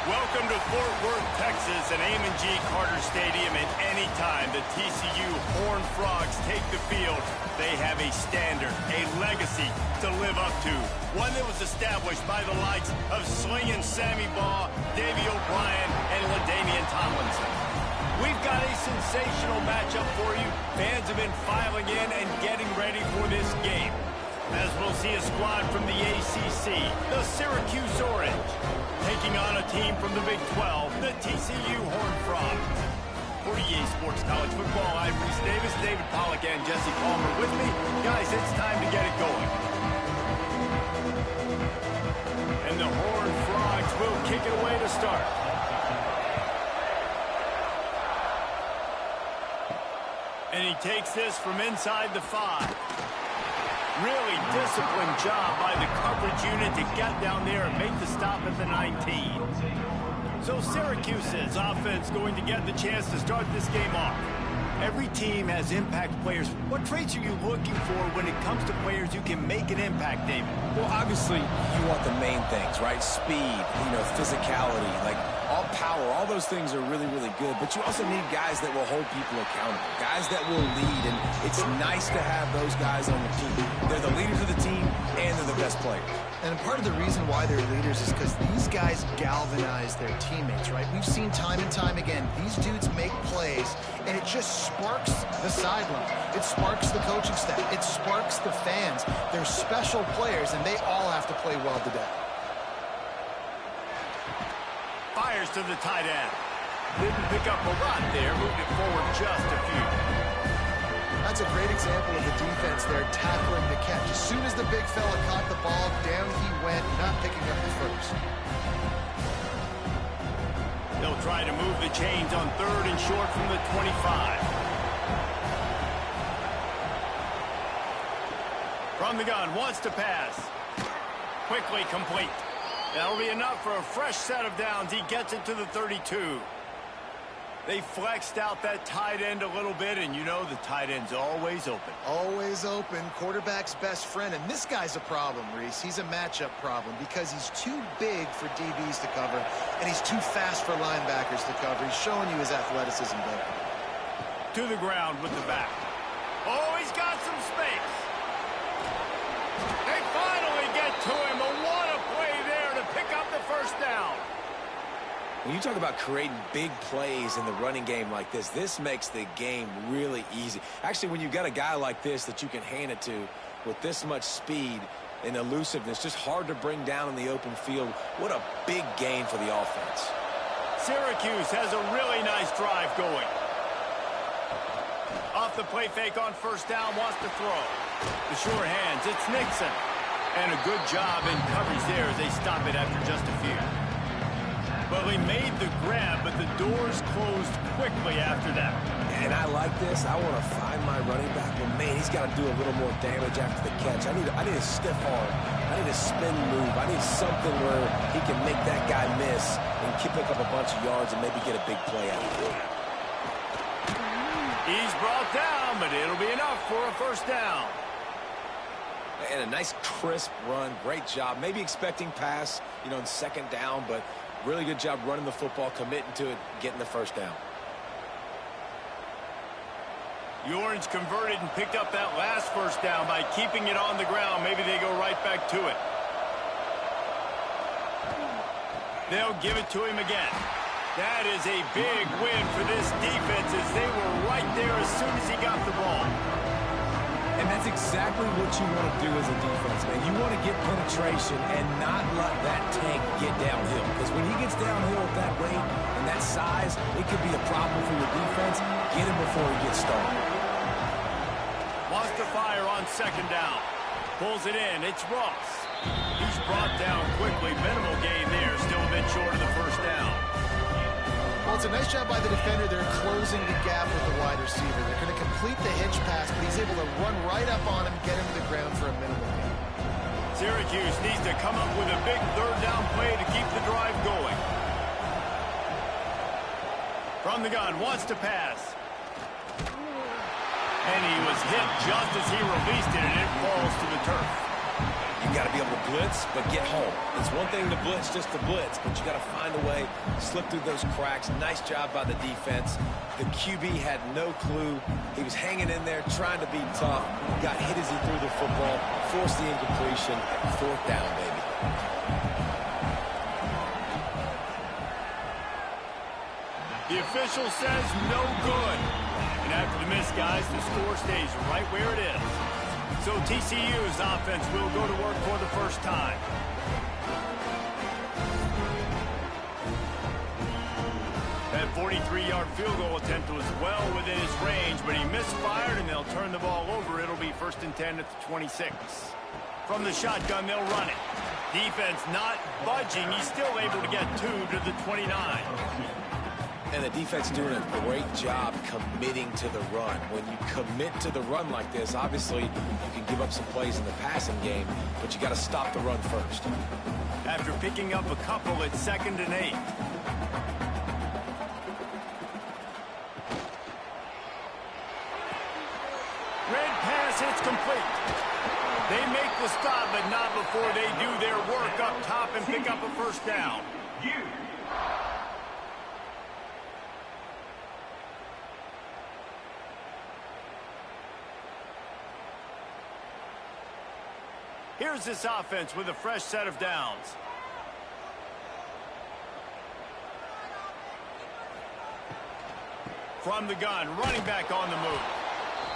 Welcome to Fort Worth, Texas, and Amon G. Carter Stadium. And anytime the TCU Horned Frogs take the field, they have a standard, a legacy to live up to. One that was established by the likes of Slingin' Sammy Baugh, Davey O'Brien, and LaDainian Tomlinson. We've got a sensational matchup for you. Fans have been filing in and getting ready for this game, as we'll see a squad from the ACC, the Syracuse Orange, taking on a team from the Big 12, the TCU Horned Frogs. For EA Sports College Football, I'm Reese Davis, David Pollack, and Jesse Palmer with me. Guys, it's time to get it going. And the Horned Frogs will kick it away to start. And he takes this from inside the 5. Really disciplined job by the coverage unit to get down there and make the stop at the 19. So Syracuse's offense going to get the chance to start this game off. Every team has impact players. What traits are you looking for when it comes to players who can make an impact, David? Well, obviously, you want the main things, right? Speed, physicality, like all power, all those things are really, really good. But you also need guys that will hold people accountable, guys that will lead. And it's nice to have those guys on the team. They're the leaders of the team, and they're the best players. And part of the reason why they're leaders is because these guys galvanize their teammates, right? We've seen time and time again, these dudes make plays, and it just sparks the sideline. It sparks the coaching staff. It sparks the fans. They're special players, and they all have to play well today. Fires to the tight end. Didn't pick up a lot there. Moved it forward just a few. That's a great example of the defense there tackling the catch. As soon as the big fella caught the ball, down he went, not picking up the first. They'll try to move the chains on 3rd and short from the 25. From the gun, wants to pass. Quickly complete. That'll be enough for a fresh set of downs. He gets it to the 32. They flexed out that tight end a little bit, and you know the tight end's always open. Always open. Quarterback's best friend. And this guy's a problem, Reese. He's a matchup problem because he's too big for DBs to cover, and he's too fast for linebackers to cover. He's showing you his athleticism there. To the ground with the back. Oh, he's got some space. They finally get to him. What a play there to pick up the first down. When you talk about creating big plays in the running game like this, this makes the game really easy. Actually, when you've got a guy like this that you can hand it to with this much speed and elusiveness, just hard to bring down in the open field, what a big gain for the offense. Syracuse has a really nice drive going. Off the play fake on first down, wants to throw. The sure hands, it's Nixon. And a good job in coverage there as they stop it after just a few. Well, he made the grab, but the doors closed quickly after that. And I like this. I want to find my running back, but man, he's got to do a little more damage after the catch. I need a stiff arm. I need a spin move. I need something where he can make that guy miss and pick up a bunch of yards and maybe get a big play out of it. He's brought down, but it'll be enough for a first down. And a nice crisp run. Great job. Maybe expecting pass, in second down, but really good job running the football, committing to it, getting the first down. The Orange converted and picked up that last first down by keeping it on the ground. Maybe they go right back to it. They'll give it to him again. That is a big win for this defense as they were right there as soon as he got the ball. And that's exactly what you want to do as a defense, man. You want to get penetration and not let that tank get downhill. Because when he gets downhill at that rate and that size, it could be a problem for your defense. Get him before he gets started. Wants to fire on second down. Pulls it in. It's Ross. He's brought down quickly. Minimal gain there. Still a bit short of the first down. Well, it's a nice job by the defender. They're closing the gap with the wide receiver. They're going to complete the hitch pass, but he's able to run right up on him, get him to the ground for a minimal gain. Syracuse needs to come up with a big third down play to keep the drive going. From the gun, wants to pass. And he was hit just as he released it, and it falls to the turf. You got to be able to blitz, but get home. It's one thing to blitz just to blitz, but you got to find a way, slip through those cracks. Nice job by the defense. The QB had no clue. He was hanging in there, trying to be tough. Got hit as he threw the football, forced the incompletion. 4th down, baby. The official says no good. And after the miss, guys, the score stays right where it is. So TCU's offense will go to work for the first time. That 43-yard field goal attempt was well within his range, but he misfired, and they'll turn the ball over. It'll be 1st and 10 at the 26. From the shotgun, they'll run it. Defense not budging. He's still able to get 2 to the 29. And the defense doing a great job committing to the run. When you commit to the run like this, obviously you can give up some plays in the passing game, but you got to stop the run first. After picking up a couple, it's 2nd and 8. Red pass hits complete. They make the stop, but not before they do their work up top and pick up a 1st down. Here's this offense with a fresh set of downs. From the gun, running back on the move.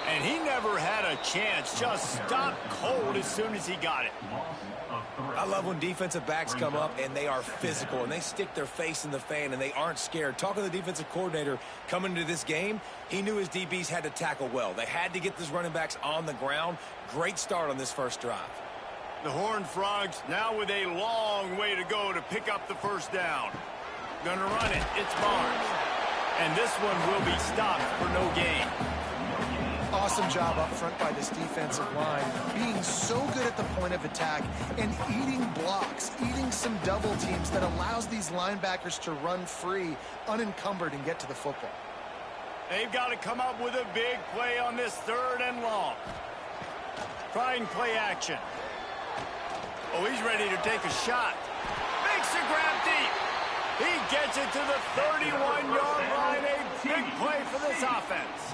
And he never had a chance, just stopped cold as soon as he got it. I love when defensive backs come up and they are physical and they stick their face in the fan and they aren't scared. Talking to the defensive coordinator coming into this game, he knew his DBs had to tackle well. They had to get these running backs on the ground. Great start on this first drive. The Horned Frogs now with a long way to go to pick up the 1st down. Gonna run it. It's Barnes. And this one will be stopped for no gain. Awesome job up front by this defensive line, being so good at the point of attack and eating blocks, eating some double teams that allows these linebackers to run free, unencumbered, and get to the football. They've got to come up with a big play on this 3rd and long. Trying play action. Oh, he's ready to take a shot. Makes a grab deep. He gets it to the 31-yard line. A big play for this offense.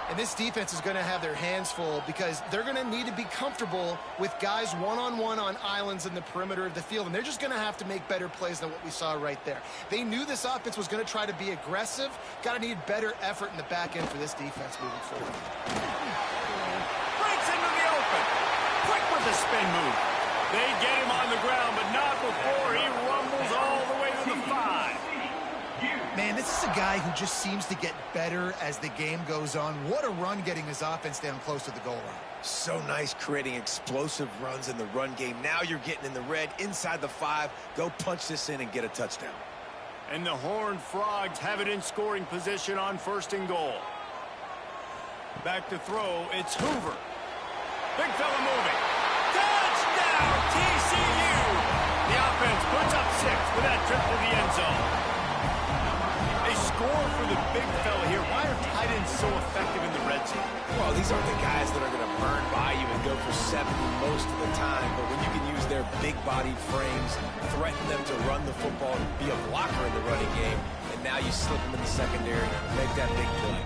And this defense is going to have their hands full because they're going to need to be comfortable with guys one-on-one on islands in the perimeter of the field. And they're just going to have to make better plays than what we saw right there. They knew this offense was going to try to be aggressive. Got to need better effort in the back end for this defense moving forward. Breaks into the open. Quick with the spin move. They get him on the ground, but not before he rumbles all the way to the 5. Man, this is a guy who just seems to get better as the game goes on. What a run getting his offense down close to the goal line. So nice creating explosive runs in the run game. Now you're getting in the red, inside the 5. Go punch this in and get a touchdown. And the Horned Frogs have it in scoring position on 1st and goal. Back to throw, it's Hoover. Big fella moving. Touchdown, TCU! The offense puts up 6 with that trip to the end zone. They score for the big fella here. Why are tight ends so effective in the red zone? Well, these aren't the guys that are going to burn by you and go for 70 most of the time, but when you can use their big-bodied frames, threaten them to run the football and be a blocker in the running game, and now you slip them in the secondary, make that big play.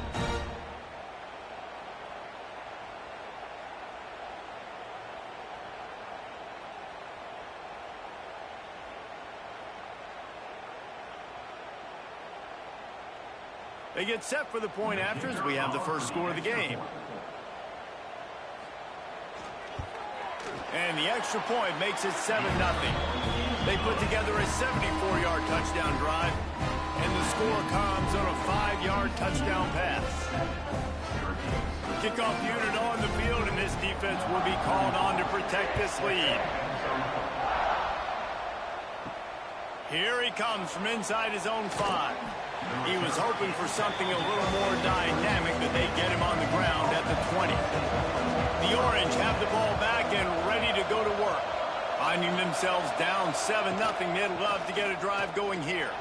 They get set for the point after as we have the first score of the game. And the extra point makes it 7-0. They put together a 74-yard touchdown drive, and the score comes on a 5-yard touchdown pass. Kickoff unit on the field, and this defense will be called on to protect this lead. Here he comes from inside his own 5. He was hoping for something a little more dynamic, but they get him on the ground at the 20. The Orange have the ball back and ready to go to work. Finding themselves down 7-0, they'd love to get a drive going here.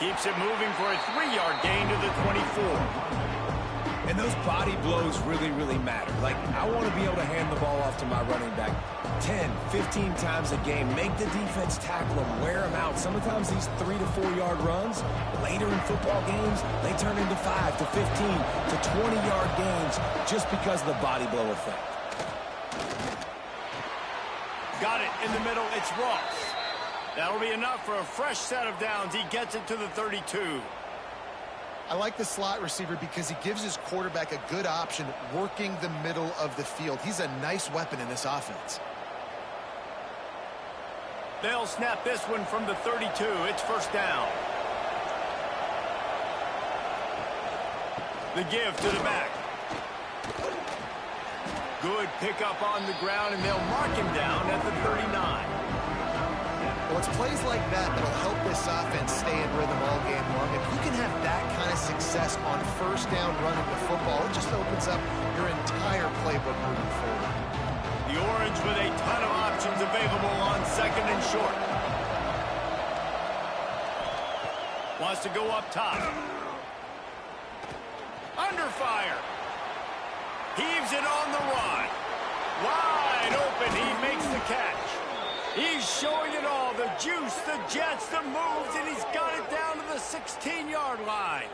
Keeps it moving for a 3-yard gain to the 24. And those body blows really, really matter. Like, I want to be able to hand the ball off to my running back 10, 15 times a game. Make the defense tackle them, wear them out. Sometimes these 3 to 4 yard runs, later in football games, they turn into 5 to 15 to 20 yard gains just because of the body blow effect. Got it in the middle. It's Ross. That'll be enough for a fresh set of downs. He gets it to the 32. I like the slot receiver because he gives his quarterback a good option working the middle of the field. He's a nice weapon in this offense. They'll snap this one from the 32. It's first down. The give to the back. Good pickup on the ground, and they'll mark him down at the 39. Well, it's plays like that that'll help this offense stay in rhythm all game long. If you can have that kind of success on first down running the football, it just opens up your entire playbook moving forward. The Orange with a ton of options available on second and short. Wants to go up top. Under fire. Heaves it on the run. Wide open. He makes the catch. He's showing it all. The juice, the jets, the moves, and he's got it down to the 16-yard line.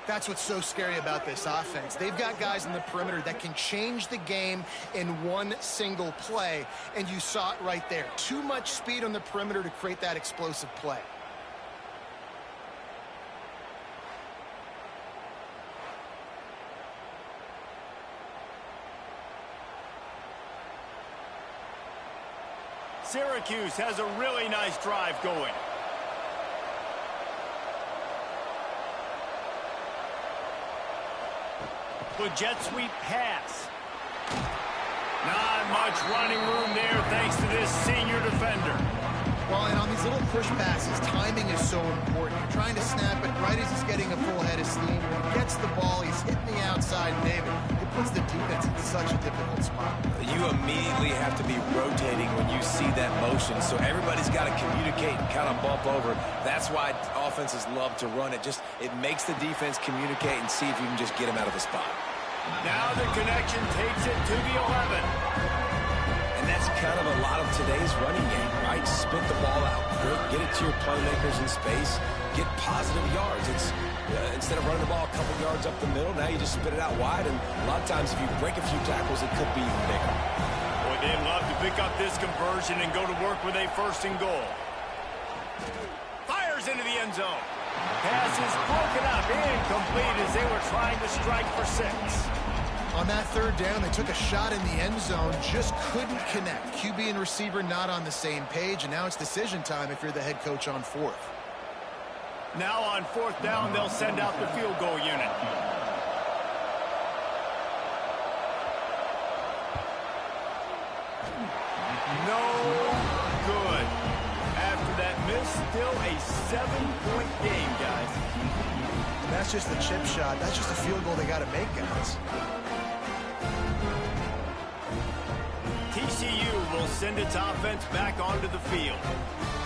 That's what's so scary about this offense. They've got guys in the perimeter that can change the game in one single play, and you saw it right there. Too much speed on the perimeter to create that explosive play. Syracuse has a really nice drive going. The jet sweep pass. Not much running room there thanks to this senior defender. Well, and on these little push passes, timing is so important. You're trying to snap it right as he's getting a full head of steam. When he gets the ball, he's hitting the outside, David. It puts the defense in such a difficult spot. You immediately have to be rotating when you see that motion, so everybody's got to communicate and kind of bump over. That's why offenses love to run it. It makes the defense communicate and see if you can just get him out of the spot. Now the connection takes it to the 11. And that's kind of a lot of today's running game, right? Spit the ball out quick, get it to your playmakers in space, get positive yards. It's instead of running the ball a couple yards up the middle, now you just spit it out wide, and a lot of times if you break a few tackles, it could be even bigger. Boy, they'd love to pick up this conversion and go to work with a first and goal. Fires into the end zone. Pass is broken up, incomplete as they were trying to strike for 6. On that third down, they took a shot in the end zone, just couldn't connect. QB and receiver not on the same page, and now it's decision time if you're the head coach on fourth. Now on fourth down, they'll send out the field goal unit. No good. After that miss, still a 7-point game, guys. That's just a chip shot. That's just a field goal they got to make, guys. TCU will send its offense back onto the field.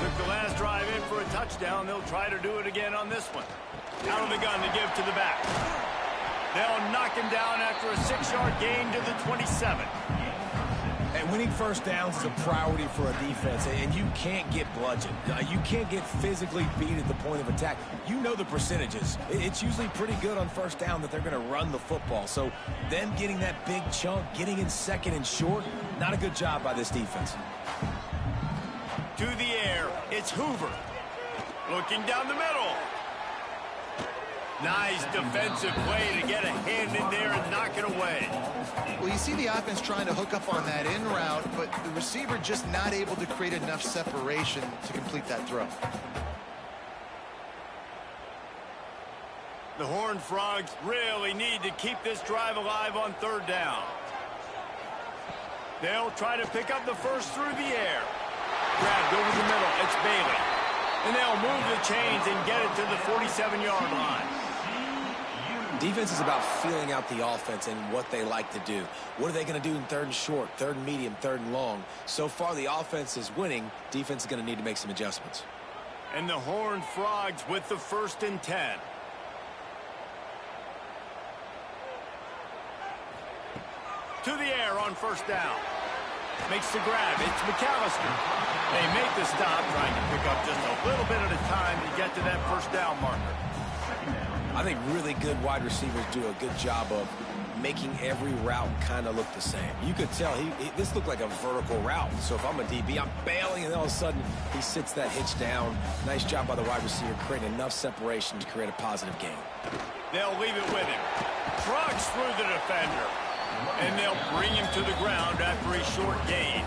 Took the last drive in for a touchdown. They'll try to do it again on this one. Out of the gun to give to the back. They'll knock him down after a 6-yard gain to the 27. And winning first downs is a priority for a defense, and you can't get bludgeoned. You can't get physically beat at the point of attack. You know the percentages. It's usually pretty good on first down that they're going to run the football. So them getting that big chunk, getting in second and short, not a good job by this defense. To the air, it's Hoover. Looking down the middle. Nice defensive play to get a hand in there and knock it away. Well, you see the offense trying to hook up on that in route, but the receiver just not able to create enough separation to complete that throw. The Horned Frogs really need to keep this drive alive on third down. They'll try to pick up the first through the air. Grabbed over the middle. It's Bailey. And they'll move the chains and get it to the 47-yard line. Defense is about feeling out the offense and what they like to do. What are they going to do in third and short, third and medium, third and long? So far, the offense is winning. Defense is going to need to make some adjustments. And the Horned Frogs with the 1st and 10. to the air on first down. Makes the grab. It's McAllister. They make the stop, trying to pick up just a little bit at a time to get to that first down marker. I think really good wide receivers do a good job of making every route kind of look the same. You could tell this looked like a vertical route. So if I'm a DB, I'm bailing, and then all of a sudden he sits that hitch down. Nice job by the wide receiver, creating enough separation to create a positive gain. They'll leave it with him. Trucks through the defender. And they'll bring him to the ground after a short gain.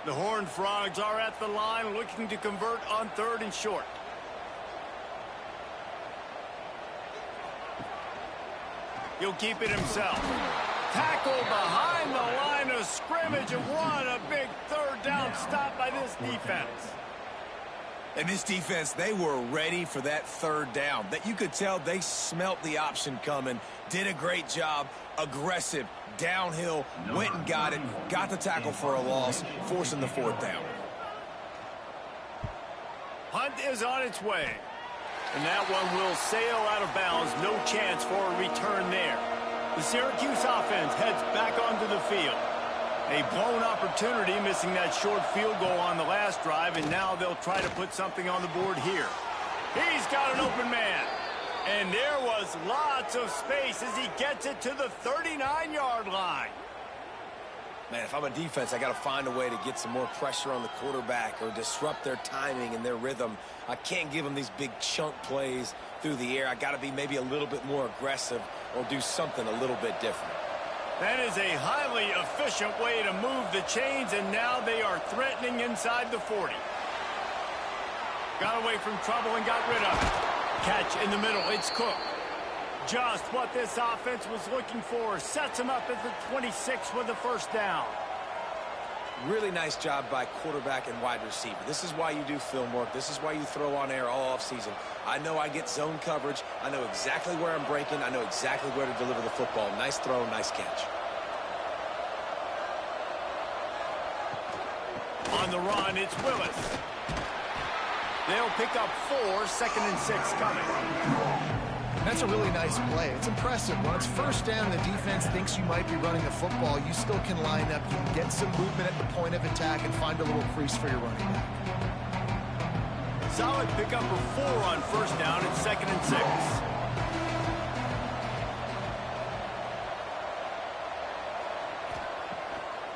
The Horned Frogs are at the line looking to convert on 3rd and short. He'll keep it himself. Tackle behind the line of scrimmage, and what a big 3rd down stop by this defense. And this defense, they were ready for that 3rd down. That you could tell they smelt the option coming, did a great job, aggressive, downhill, went and got it, got the tackle for a loss, forcing the 4th down. Hunt is on its way. And that one will sail out of bounds. No chance for a return there. The Syracuse offense heads back onto the field. A blown opportunity, missing that short field goal on the last drive, and now they'll try to put something on the board here. He's got an open man. And there was lots of space as he gets it to the 39-yard line. Man, if I'm a defense, I got to find a way to get some more pressure on the quarterback or disrupt their timing and their rhythm. I can't give them these big chunk plays through the air. I got to be maybe a little bit more aggressive or do something a little bit different. That is a highly efficient way to move the chains, and now they are threatening inside the 40. Got away from trouble and got rid of it. Catch in the middle. It's Cook. Just what this offense was looking for. Sets him up at the 26 with the first down. Really nice job by quarterback and wide receiver. This is why you do film work. This is why you throw on air all offseason. I know I get zone coverage. I know exactly where I'm breaking. I know exactly where to deliver the football. Nice throw, nice catch. On the run, it's Willis. They'll pick up 4, 2nd and 6 coming. That's a really nice play. It's impressive. When it's first down, the defense thinks you might be running the football. You still can line up. You can get some movement at the point of attack and find a little crease for your running back. Solid pickup of 4 on first down. It's 2nd and 6.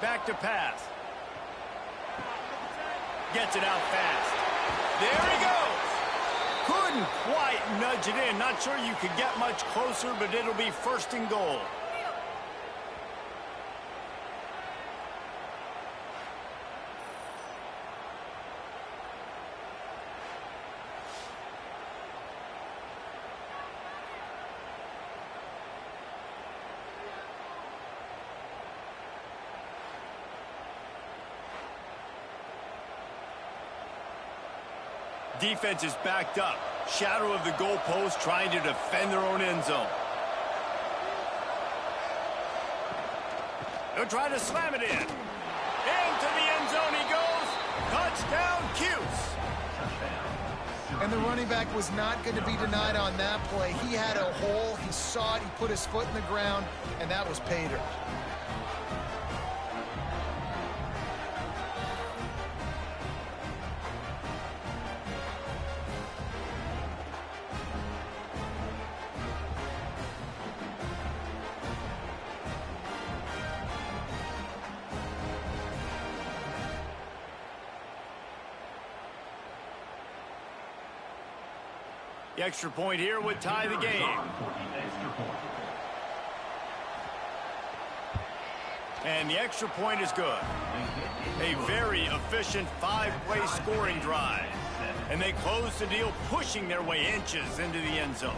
Back to pass. Gets it out fast. There he goes. Couldn't quite nudge it in. Not sure you could get much closer, but it'll be 1st and goal. Defense is backed up. Shadow of the goalpost, trying to defend their own end zone. They'll try to slam it in. Into the end zone he goes. Touchdown, Cuse. And the running back was not going to be denied on that play. He had a hole. He saw it. He put his foot in the ground, and that was pay dirt. The extra point here would tie the game. And the extra point is good. A very efficient 5-play scoring drive. And they close the deal, pushing their way inches into the end zone.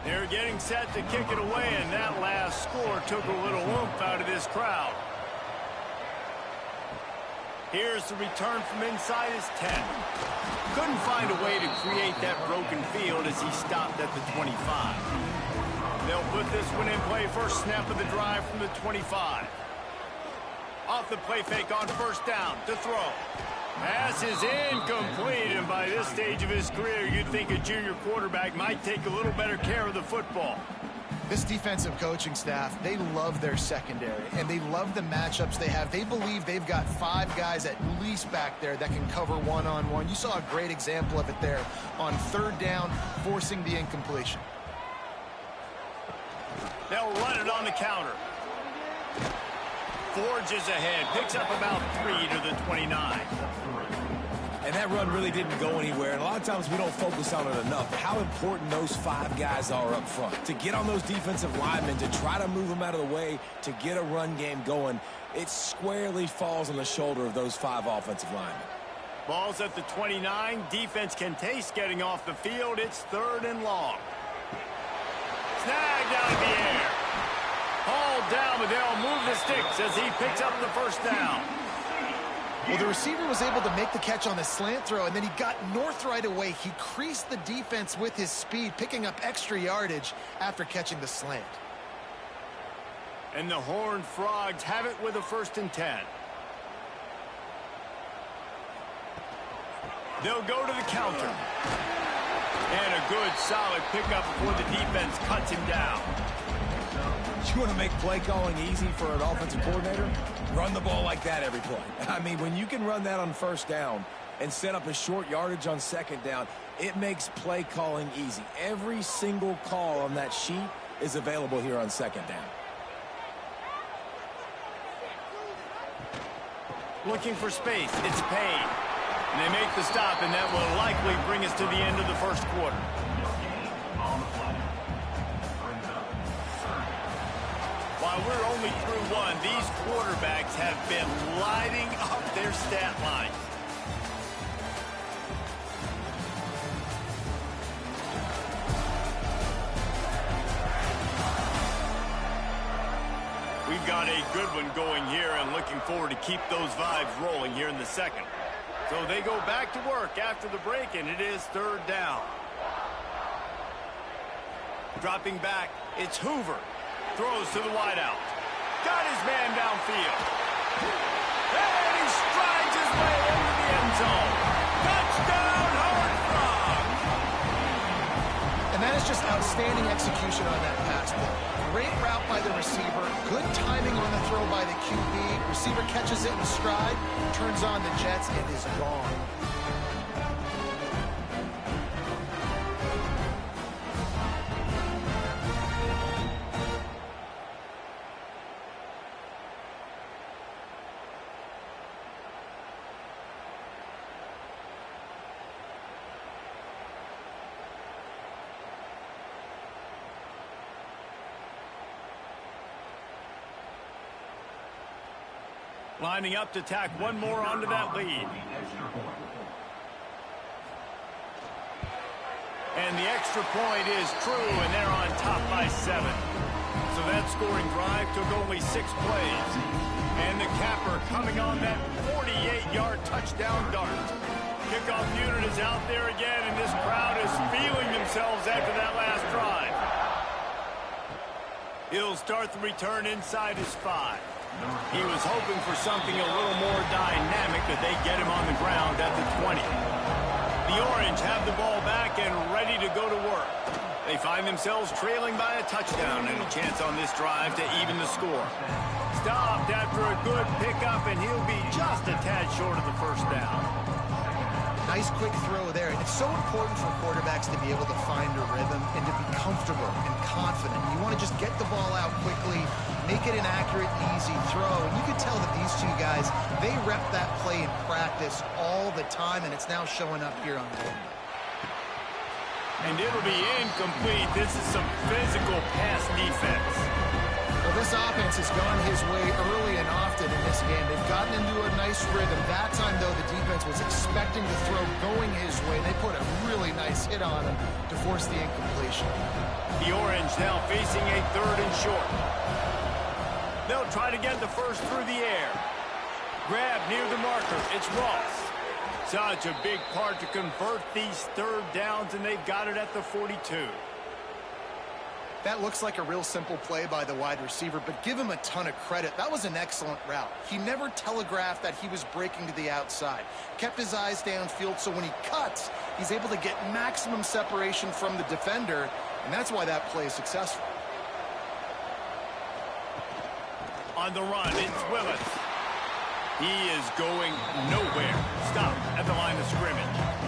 They're getting set to kick it away, and that last score took a little oomph out of this crowd. Here's the return from inside his 10. Couldn't find a way to create that broken field as he stopped at the 25. They'll put this one in play, first snap of the drive from the 25. Off the play fake on first down to throw. Pass is incomplete, and by this stage of his career, you'd think a junior quarterback might take a little better care of the football. This defensive coaching staff, they love their secondary, and they love the matchups they have. They believe they've got 5 guys at least back there that can cover one-on-one. You saw a great example of it there on third down, forcing the incompletion. They'll run it on the counter. Forges ahead, picks up about 3 to the 29. And that run really didn't go anywhere, and a lot of times we don't focus on it enough. How important those 5 guys are up front. To get on those defensive linemen, to try to move them out of the way, to get a run game going, it squarely falls on the shoulder of those 5 offensive linemen. Ball's at the 29. Defense can taste getting off the field. It's 3rd and long. Snagged out of the air. Hauled down, but they'll move the sticks as he picks up the first down. Well, the receiver was able to make the catch on the slant throw, and then he got north right away. He creased the defense with his speed, picking up extra yardage after catching the slant. And the Horned Frogs have it with a 1st and 10. They'll go to the counter. And a good, solid pickup before the defense cuts him down. You want to make play calling easy for an offensive coordinator? Run the ball like that every play. I mean, when you can run that on first down and set up a short yardage on second down, it makes play calling easy. Every single call on that sheet is available here on second down. Looking for space. It's Payne. And they make the stop, and that will likely bring us to the end of the first quarter. While we're only through 1, these quarterbacks have been lighting up their stat line. We've got a good one going here, and looking forward to keep those vibes rolling here in the second. So they go back to work after the break, and it is 3rd down. Dropping back, it's Hoover. Throws to the wideout. Got his man downfield. And he strides his way into the end zone. Touchdown, Horned Frogs! And that is just outstanding execution on that pass play. Great route by the receiver. Good timing on the throw by the QB. Receiver catches it in stride, turns on the jets, and is gone. Lining up to tack one more onto that lead. And the extra point is true, and they're on top by 7. So that scoring drive took only 6 plays. And the capper coming on that 48-yard touchdown dart. Kickoff unit is out there again, and this crowd is feeling themselves after that last drive. He'll start the return inside his 5. He was hoping for something a little more dynamic, but they get him on the ground at the 20. The Orange have the ball back and ready to go to work. They find themselves trailing by a touchdown and a chance on this drive to even the score. Stopped after a good pickup, and he'll be just a tad short of the first down. Nice quick throw there. It's so important for quarterbacks to be able to find a rhythm and to be comfortable and confident. You want to just get the ball out quickly, make it an accurate and easy throw. And you can tell that these two guys, they rep that play in practice all the time, and it's now showing up here on the field. And it'll be incomplete. This is some physical pass defense. Well, this offense has gone his way early and often in this game. They've gotten into a nice rhythm. That time, though, the defense was expecting the throw going his way. They put a really nice hit on him to force the incompletion. The Orange now facing a 3rd and short. They'll try to get the first through the air. Grab near the marker. It's Ross. Such a big part to convert these 3rd downs, and they've got it at the 42. That looks like a real simple play by the wide receiver, but give him a ton of credit. That was an excellent route. He never telegraphed that he was breaking to the outside. Kept his eyes downfield, so when he cuts, he's able to get maximum separation from the defender, and that's why that play is successful. On the run, it's Willis. He is going nowhere. Stop at the line of scrimmage.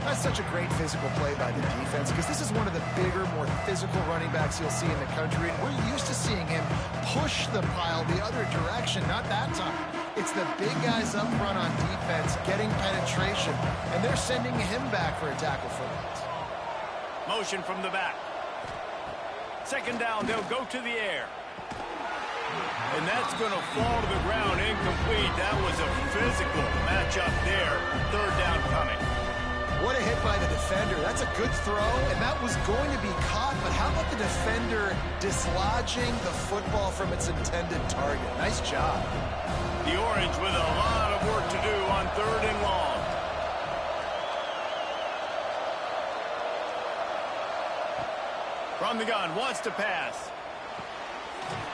That's such a great physical play by the defense because this is one of the bigger, more physical running backs you'll see in the country, and we're used to seeing him push the pile the other direction. Not that time. It's the big guys up front on defense getting penetration, and they're sending him back for a tackle for loss. Motion from the back. Second down, they'll go to the air. And that's going to fall to the ground incomplete. That was a physical matchup there. Third down coming. What a hit by the defender. That's a good throw, and that was going to be caught, but how about the defender dislodging the football from its intended target? Nice job. The Orange with a lot of work to do on third and long. From the gun, wants to pass.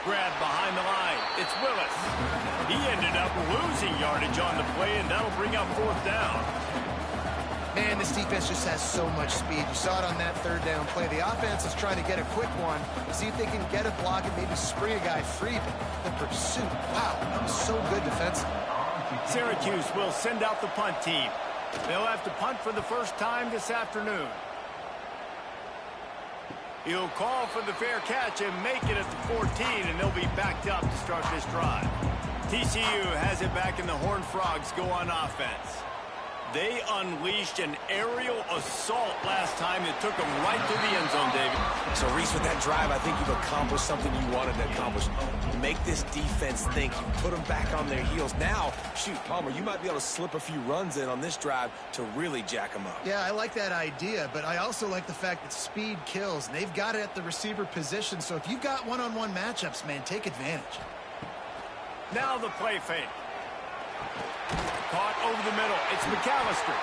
Grab behind the line. It's Willis. He ended up losing yardage on the play, and that'll bring up fourth down. Man, this defense just has so much speed. You saw it on that third down play. The offense is trying to get a quick one, see if they can get a block and maybe spring a guy free. But the pursuit, wow, that was so good defensively. Syracuse will send out the punt team. They'll have to punt for the first time this afternoon. He'll call for the fair catch and make it at the 14, and they'll be backed up to start this drive. TCU has it back, and the Horned Frogs go on offense. They unleashed an aerial assault last time that took them right to the end zone, David. So, Reese, with that drive, I think you've accomplished something you wanted to accomplish. Make this defense think. You put them back on their heels. Now, shoot, Palmer, you might be able to slip a few runs in on this drive to really jack them up. Yeah, I like that idea, but I also like the fact that speed kills, and they've got it at the receiver position. So if you've got one-on-one matchups, man, take advantage. Now the play fake. Caught over the middle. It's McAllister.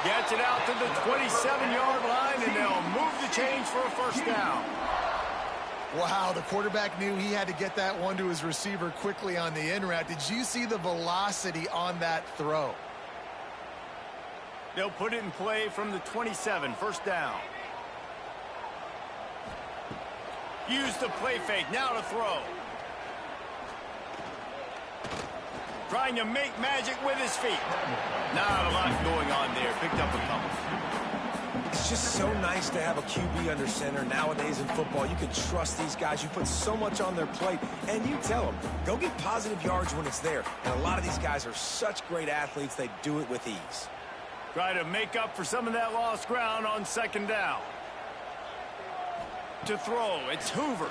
Gets it out to the 27-yard line, and they'll move the chains for a first down. Wow, the quarterback knew he had to get that one to his receiver quickly on the in route. Did you see the velocity on that throw? They'll put it in play from the 27, first down. Use the play fake, now to throw. Trying to make magic with his feet. Not a lot going on there. Picked up a couple. It's just so nice to have a QB under center. Nowadays in football, you can trust these guys. You put so much on their plate, and you tell them, go get positive yards when it's there. And a lot of these guys are such great athletes, they do it with ease. Try to make up for some of that lost ground on second down. To throw, it's Hoover.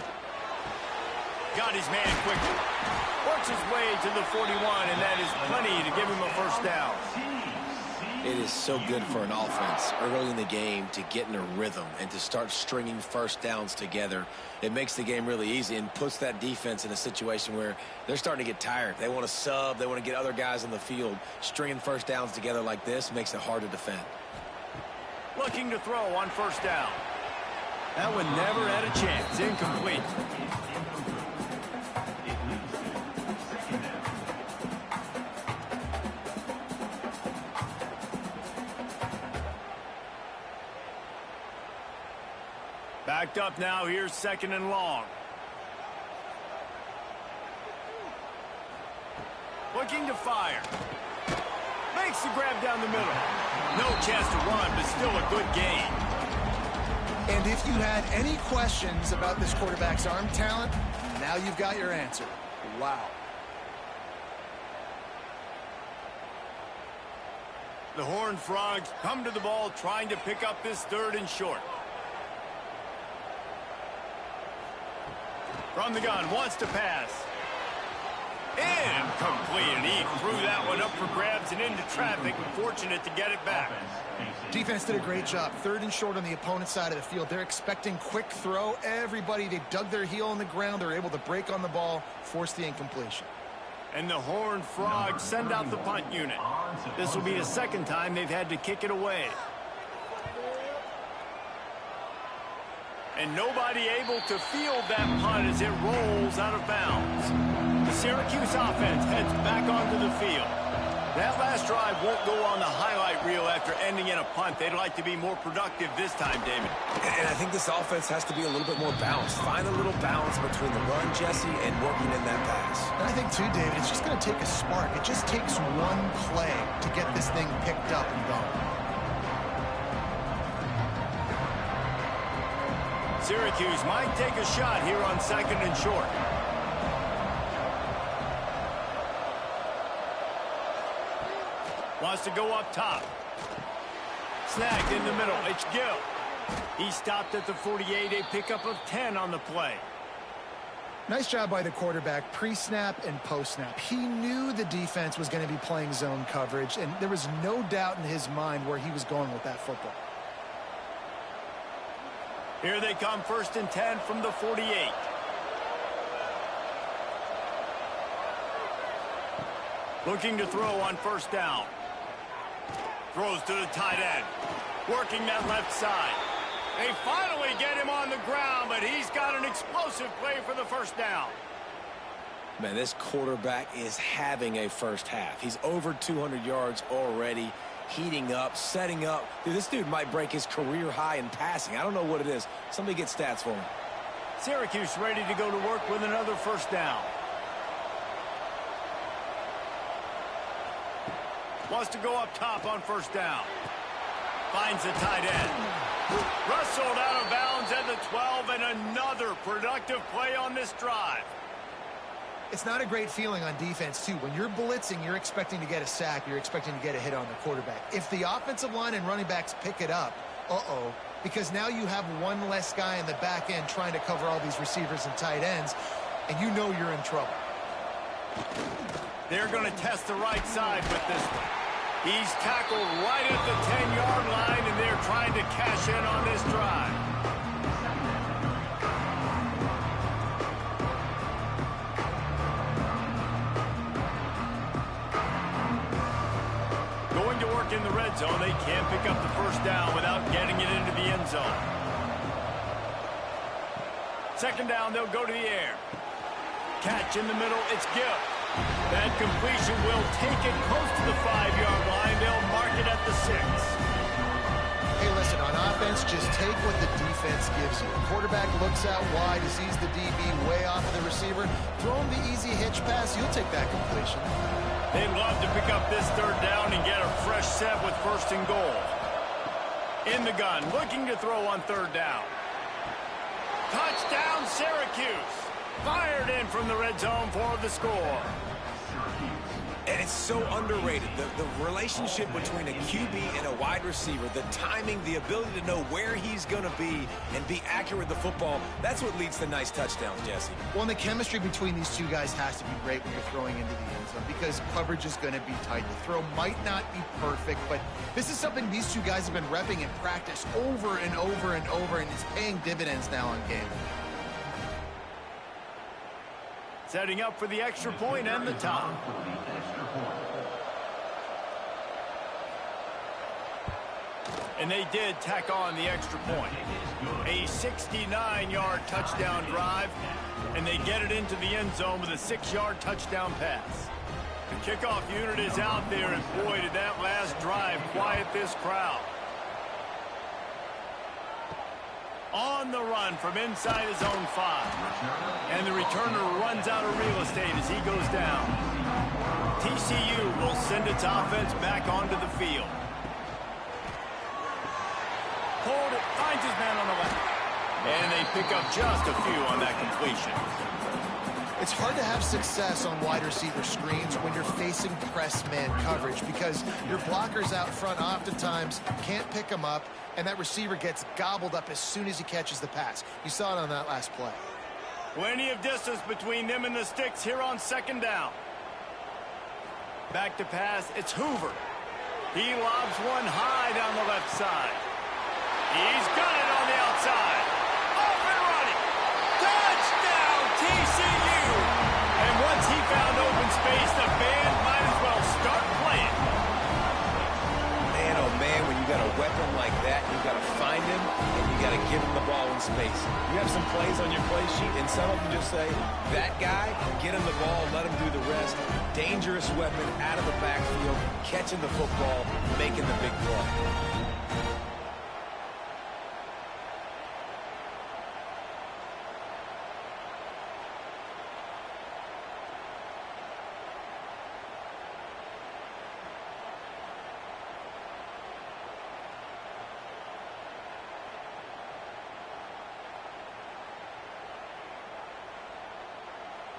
Got his man quickly. Works his way to the 41, and that is plenty to give him a first down. It is so good for an offense early in the game to get in a rhythm and to start stringing first downs together. It makes the game really easy and puts that defense in a situation where they're starting to get tired. They want to sub. They want to get other guys on the field. Stringing first downs together like this makes it hard to defend. Looking to throw on first down. That one never had a chance. Incomplete. Backed up now. Here's second and long. Looking to fire. Makes the grab down the middle. No chance to run, but still a good gain. And if you had any questions about this quarterback's arm talent, now you've got your answer. Wow. The Horned Frogs come to the ball trying to pick up this third and short. From the gun, wants to pass. Incomplete, and he threw that one up for grabs and into traffic. Fortunate to get it back. Defense did a great job. Third and short on the opponent's side of the field. They're expecting quick throw. Everybody, they dug their heel on the ground. They're able to break on the ball, force the incompletion. And the Horned Frogs send out the punt unit. This will be the second time they've had to kick it away. And nobody able to field that punt as it rolls out of bounds. The Syracuse offense heads back onto the field. That last drive won't go on the highlight reel after ending in a punt. They'd like to be more productive this time, David. And I think this offense has to be a little bit more balanced. Find a little balance between the run, Jesse, and working in that pass. And I think, too, David, it's just going to take a spark. It just takes one play to get this thing picked up and going. Syracuse might take a shot here on 2nd and short. Wants to go up top. Snagged in the middle. It's Gill. He stopped at the 48, a pickup of 10 on the play. Nice job by the quarterback, pre-snap and post-snap. He knew the defense was going to be playing zone coverage, and there was no doubt in his mind where he was going with that football. Here they come, 1st and 10 from the 48. Looking to throw on 1st down. Throws to the tight end. Working that left side. They finally get him on the ground, but he's got an explosive play for the 1st down. Man, this quarterback is having a first half. He's over 200 yards already, heating up, setting up. Dude, this dude might break his career high in passing. I don't know what it is. Somebody get stats for him. Syracuse ready to go to work with another 1st down. Wants to go up top on 1st down. Finds the tight end. Wrestled out of bounds at the 12, and another productive play on this drive. It's not a great feeling on defense, too. When you're blitzing, you're expecting to get a sack. You're expecting to get a hit on the quarterback. If the offensive line and running backs pick it up, because now you have one less guy in the back end trying to cover all these receivers and tight ends, and you know you're in trouble. They're going to test the right side with this one. He's tackled right at the 10-yard line, and they're trying to cash in on this drive. Going to work in the red zone. They can't pick up the 1st down without getting it into the end zone. 2nd down, they'll go to the air. Catch in the middle, it's Gill. That completion will take it close to the 5-yard line. They'll mark it at the 6. Hey, listen, on offense, just take what the defense gives you. Quarterback looks out wide, he sees the DB way off of the receiver. Throw him the easy hitch pass, you'll take that completion. They'd love to pick up this 3rd down and get a fresh set with 1st and goal. In the gun, looking to throw on 3rd down. Touchdown, Syracuse. Fired in from the red zone for the score. And it's so underrated. The relationship between a QB and a wide receiver, the timing, the ability to know where he's going to be and be accurate with the football, that's what leads to nice touchdowns, Jesse. Well, and the chemistry between these two guys has to be great when you're throwing into the end zone because coverage is going to be tight. The throw might not be perfect, but this is something these two guys have been repping in practice over and over and over, and it's paying dividends now on game. Setting up for the extra point and the top. And they did tack on the extra point. A 69-yard touchdown drive, and they get it into the end zone with a 6-yard touchdown pass. The kickoff unit is out there, and boy, did that last drive quiet this crowd. On the run from inside his own 5. And the returner runs out of real estate as he goes down. TCU will send its offense back onto the field. Hold it, finds his man on the left. And they pick up just a few on that completion. It's hard to have success on wide receiver screens when you're facing press man coverage because your blockers out front oftentimes can't pick them up, and that receiver gets gobbled up as soon as he catches the pass. You saw it on that last play. Plenty of distance between them and the sticks here on 2nd down. Back to pass, it's Hoover. He lobs one high down the left side. He's got it on the outside. Off and running. Touchdown, TCU. And once he found open space, the band might as well start playing. Man, oh man, when you got a weapon like that, you got to find him and you got to give him the ball in space. You have some plays on your play sheet, and some of them just say, that guy, get him the ball, let him do the rest. Dangerous weapon out of the backfield, catching the football, making the big play.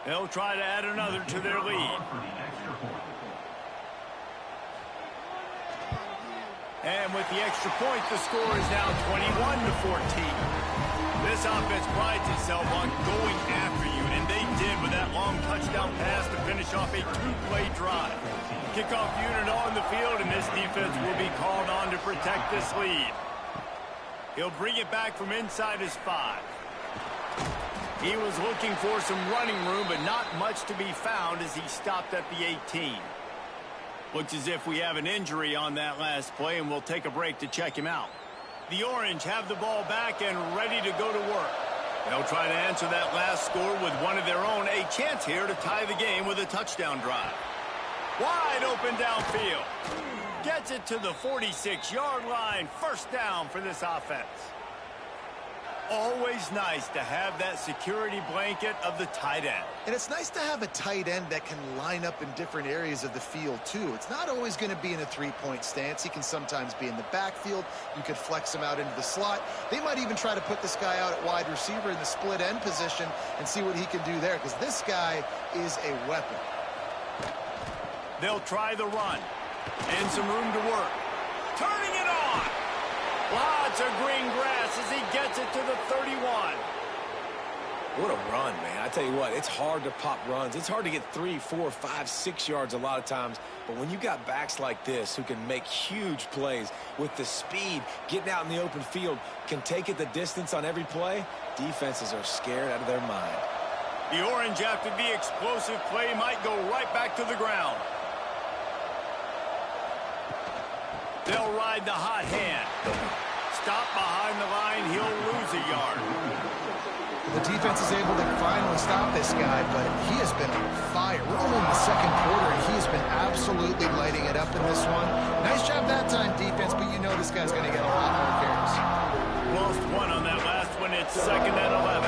They'll try to add another to their lead. And with the extra point, the score is now 21-14. This offense prides itself on going after you, and they did with that long touchdown pass to finish off a two-play drive. Kickoff unit on the field, and this defense will be called on to protect this lead. He'll bring it back from inside his 5. He was looking for some running room, but not much to be found as he stopped at the 18. Looks as if we have an injury on that last play, and we'll take a break to check him out. The Orange have the ball back and ready to go to work. They'll try to answer that last score with one of their own. A chance here to tie the game with a touchdown drive. Wide open downfield. Gets it to the 46-yard line. First down for this offense. Always nice to have that security blanket of the tight end. And it's nice to have a tight end that can line up in different areas of the field, too. It's not always going to be in a three-point stance. He can sometimes be in the backfield. You could flex him out into the slot. They might even try to put this guy out at wide receiver in the split end position and see what he can do there, because this guy is a weapon. They'll try the run. And some room to work. Turning it on. Lots of green grass as he gets it to the 31. What a run, man. I tell you what, it's hard to pop runs. It's hard to get 3, 4, 5, 6 yards a lot of times. But when you got backs like this who can make huge plays with the speed, getting out in the open field, can take it the distance on every play, defenses are scared out of their mind. The Orange, after the explosive play, might go right back to the ground. They'll ride the hot hand. Stop behind the line. He'll lose a yard. The defense is able to finally stop this guy, but he has been on fire. We're only in the second quarter, and he has been absolutely lighting it up in this one. Nice job that time, defense, but you know this guy's going to get a lot more carries. Lost one on that last one. It's 2nd and 11.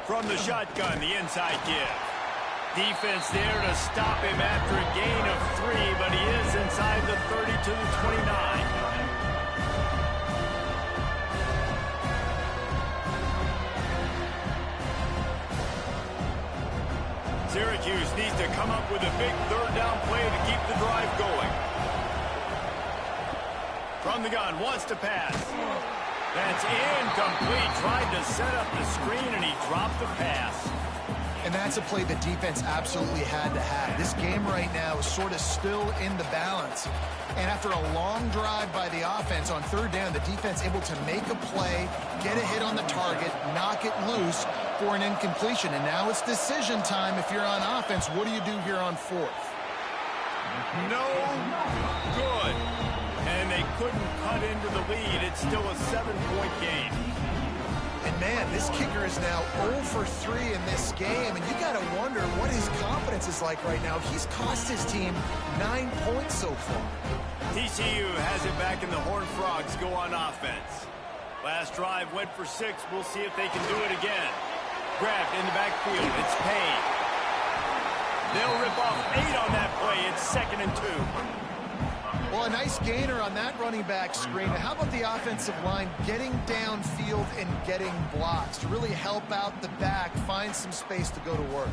From the shotgun, the inside give. Defense there to stop him after a gain of 3, but he is inside the 30 to the 29. Syracuse needs to come up with a big third down play to keep the drive going. From the gun, wants to pass. That's incomplete. Tried to set up the screen, and he dropped the pass. And that's a play the defense absolutely had to have. This game right now is sort of still in the balance. And after a long drive by the offense on third down, the defense able to make a play, get a hit on the target, knock it loose for an incompletion. And now it's decision time if you're on offense. What do you do here on 4th? No good. And they couldn't cut into the lead. It's still a 7-point game. And, man, this kicker is now 0 for 3 in this game, and you got to wonder what his confidence is like right now. He's cost his team 9 points so far. TCU has it back, and the Horned Frogs go on offense. Last drive went for 6. We'll see if they can do it again. Grabbed in the backfield. It's Payne. They'll rip off 8 on that play. It's 2nd and 2. Well, a nice gainer on that running back screen. How about the offensive line getting downfield and getting blocks to really help out the back, find some space to go to work?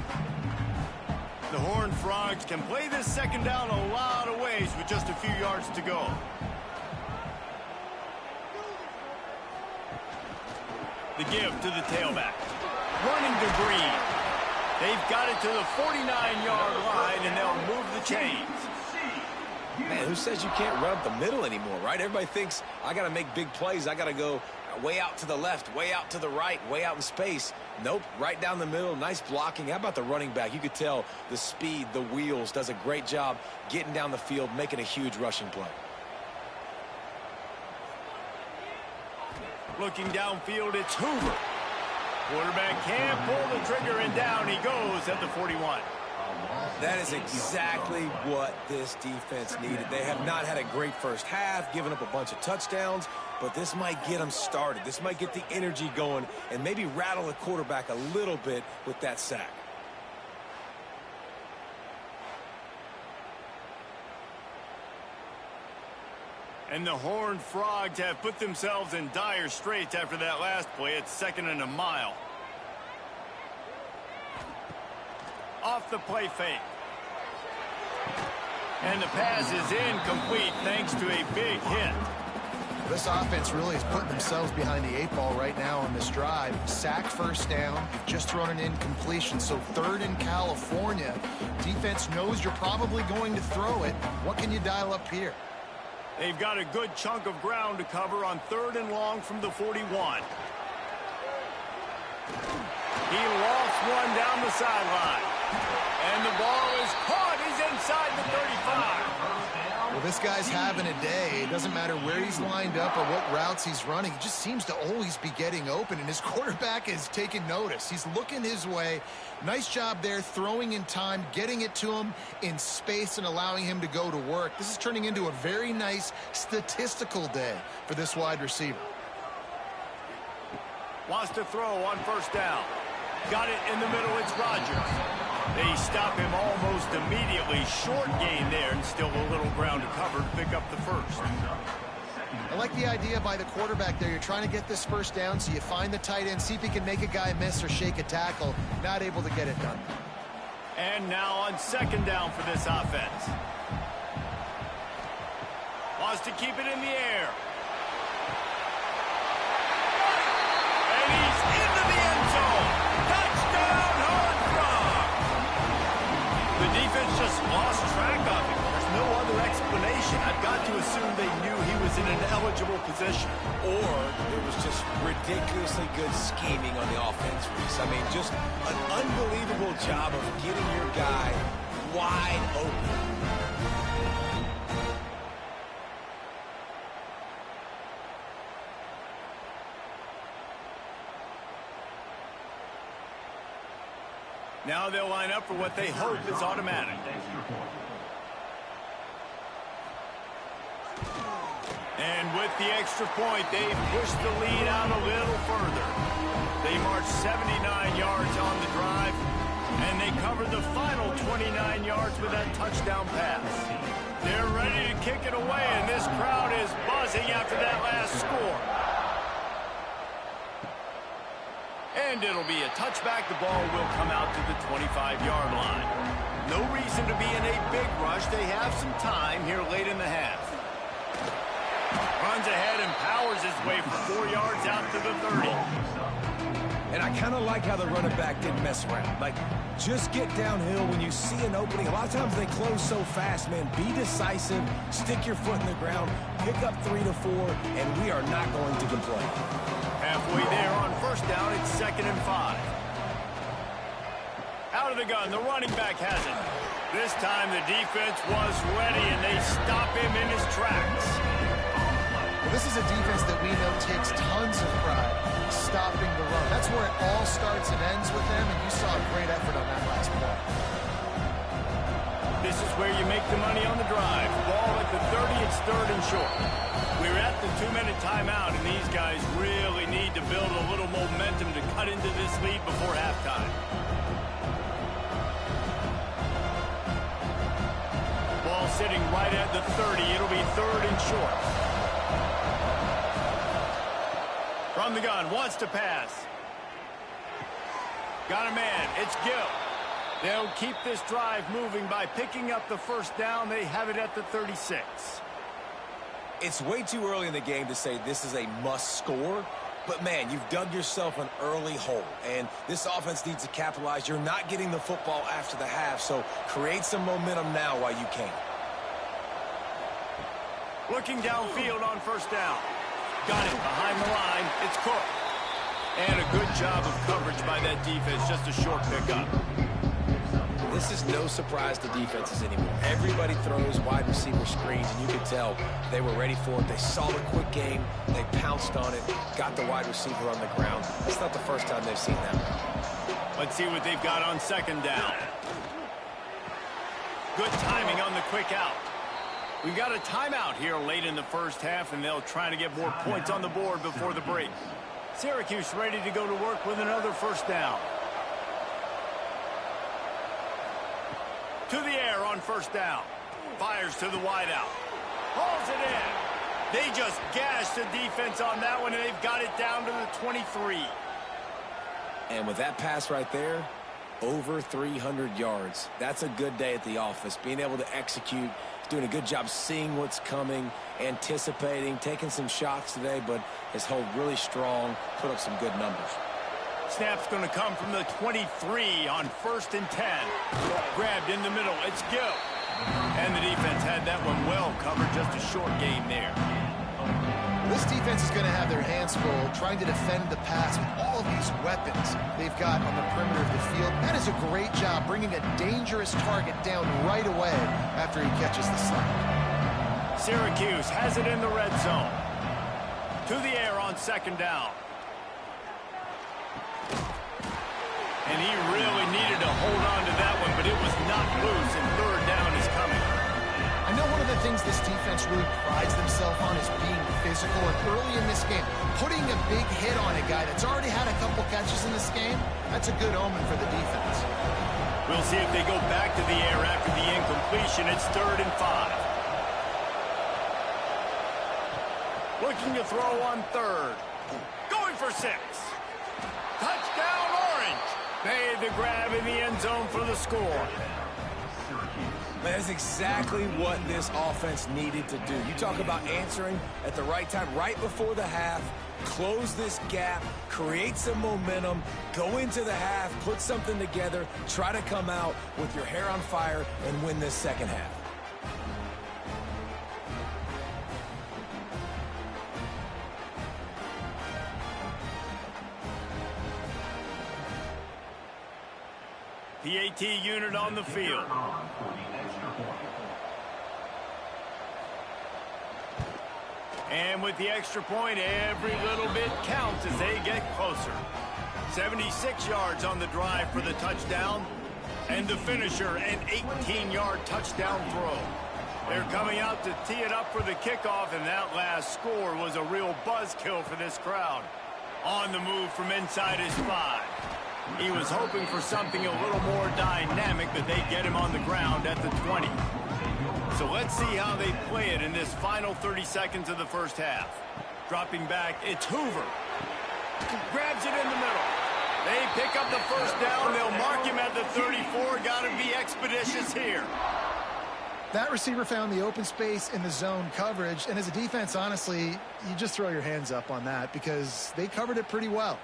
The Horned Frogs can play this second down a lot of ways with just a few yards to go. The give to the tailback. Running to Green. They've got it to the 49-yard line, and they'll move the chains. Man, who says you can't run up the middle anymore, right? Everybody thinks, I got to make big plays. I got to go way out to the left, way out to the right, way out in space. Nope, right down the middle. Nice blocking. How about the running back? You could tell the speed, the wheels, does a great job getting down the field, making a huge rushing play. Looking downfield, it's Hoover. Quarterback can't pull the trigger, and down he goes at the 41. That is exactly what this defense needed. They have not had a great first half, given up a bunch of touchdowns, but this might get them started. This might get the energy going and maybe rattle the quarterback a little bit with that sack. And the Horned Frogs have put themselves in dire straits after that last play. It's 2nd and a mile. Off the play fake. And the pass is incomplete thanks to a big hit. This offense really is putting themselves behind the 8 ball right now on this drive. Sack, first down. You've just thrown an incompletion, so 3rd in California. Defense knows you're probably going to throw it. What can you dial up here? They've got a good chunk of ground to cover on 3rd and long from the 41. He lost one down the sideline. And the ball is caught. He's inside the 35. Well, this guy's having a day. It doesn't matter where he's lined up or what routes he's running. He just seems to always be getting open, and his quarterback is taking notice. He's looking his way. Nice job there, throwing in time, getting it to him in space and allowing him to go to work. This is turning into a very nice statistical day for this wide receiver. Wants to throw on 1st down. Got it in the middle. It's Rodgers. They stop him almost immediately. Short gain there, and still a little ground to cover to pick up the 1st. I like the idea by the quarterback there. You're trying to get this 1st down, so you find the tight end, see if he can make a guy miss or shake a tackle. Not able to get it done. And now on 2nd down for this offense. Wants to keep it in the air. And he's into the end zone. Touchdown, Horned Frogs! The defense just lost track of him. There's no other explanation. I've got to assume they knew he was in an eligible position. Or it was just ridiculously good scheming on the offense, Reese. I mean, just an unbelievable job of getting your guy wide open. Now they'll line up for what they hope is automatic. And with the extra point, they've pushed the lead out a little further. They march 79 yards on the drive, and they cover the final 29 yards with that touchdown pass. They're ready to kick it away, and this crowd is buzzing after that last score. And it'll be a touchback. The ball will come out to the 25-yard line. No reason to be in a big rush. They have some time here late in the half. Runs ahead and powers his way for 4 yards out to the 30. And I kind of like how the running back didn't mess around. Like, just get downhill when you see an opening. A lot of times they close so fast, man. Be decisive, stick your foot in the ground, pick up 3 to 4, and we are not going to complain. Halfway there on 1st down, it's 2nd and 5. Out of the gun, the running back has it. This time the defense was ready, and they stop him in his tracks. Well, this is a defense that we know takes tons of pride stopping the run. That's where it all starts and ends with them, and you saw a great effort on that last play. This is where you make the money on the drive. Ball at the 30, it's 3rd and short. We're at the 2-minute timeout, and these guys really need to build a little momentum to cut into this lead before halftime. Ball sitting right at the 30. It'll be 3rd and short. From the gun, wants to pass. Got a man. It's Gill. They'll keep this drive moving by picking up the 1st down. They have it at the 36. It's way too early in the game to say this is a must score, but man, you've dug yourself an early hole, and this offense needs to capitalize. You're not getting the football after the half, so create some momentum now while you can. Looking downfield on 1st down. Got it behind the line. It's Cook. And a good job of coverage by that defense. Just a short pickup. This This is no surprise to defenses anymore. Everybody throws wide receiver screens, and you could tell they were ready for it. They saw the quick game. They pounced on it, got the wide receiver on the ground. That's not the first time they've seen that. Let's see what they've got on second down. Good timing on the quick out. We've got a timeout here late in the first half, and they'll try to get more points on the board before the break. Syracuse ready to go to work with another first down. To the air on first down. Fires to the wideout. Hauls it in. They just gashed the defense on that one, and they've got it down to the 23. And with that pass right there, over 300 yards. That's a good day at the office. Being able to execute, doing a good job seeing what's coming, anticipating, taking some shots today, but has held really strong, put up some good numbers. Snap's going to come from the 23 on 1st and 10. Grabbed in the middle. It's go. And the defense had that one well covered. Just a short game there. This defense is going to have their hands full trying to defend the pass with all of these weapons they've got on the perimeter of the field. That is a great job bringing a dangerous target down right away after he catches the slack. Syracuse has it in the red zone. To the air on second down. And he really needed to hold on to that one, but it was not loose, and third down is coming. I know one of the things this defense really prides themselves on is being physical, and early in this game, putting a big hit on a guy that's already had a couple catches in this game, that's a good omen for the defense. We'll see if they go back to the air after the incompletion. It's 3rd and 5. Looking to throw on 3rd. Going for 6. Touchdown, Orange. Made the grab in the end zone for the score. Man, that's exactly what this offense needed to do. You talk about answering at the right time, right before the half, close this gap, create some momentum, go into the half, put something together, try to come out with your hair on fire and win this second half. PAT unit on the field. And with the extra point, every little bit counts as they get closer. 76 yards on the drive for the touchdown. And the finisher, an 18-yard touchdown throw. They're coming out to tee it up for the kickoff, and that last score was a real buzzkill for this crowd. On the move from inside his 5. He was hoping for something a little more dynamic, but they get him on the ground at the 20. So let's see how they play it in this final 30 seconds of the first half. Dropping back, it's Hoover. Grabs it in the middle. They pick up the first down. They'll mark him at the 34. Got to be expeditious here. That receiver found the open space in the zone coverage, and as a defense, honestly, you just throw your hands up on that because they covered it pretty well.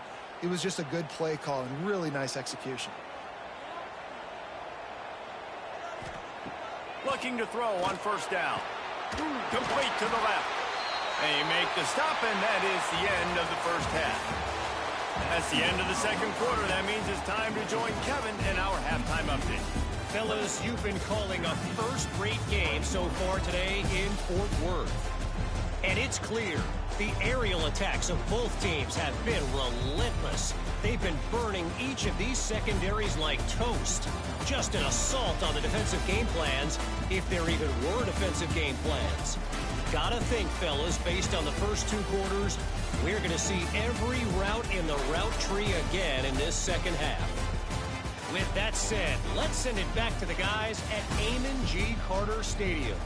It was just a good play call and really nice execution. Looking to throw on first down. Complete to the left. They make the stop, and that is the end of the first half. That's the end of the second quarter. That means it's time to join Kevin in our halftime update. Fellas, you've been calling a first-rate game so far today in Fort Worth. And it's clear the aerial attacks of both teams have been relentless. They've been burning each of these secondaries like toast. Just an assault on the defensive game plans, if there even were defensive game plans. Gotta think, fellas, based on the first 2 quarters, we're going to see every route in the route tree again in this second half. With that said, let's send it back to the guys at Amon G. Carter Stadium.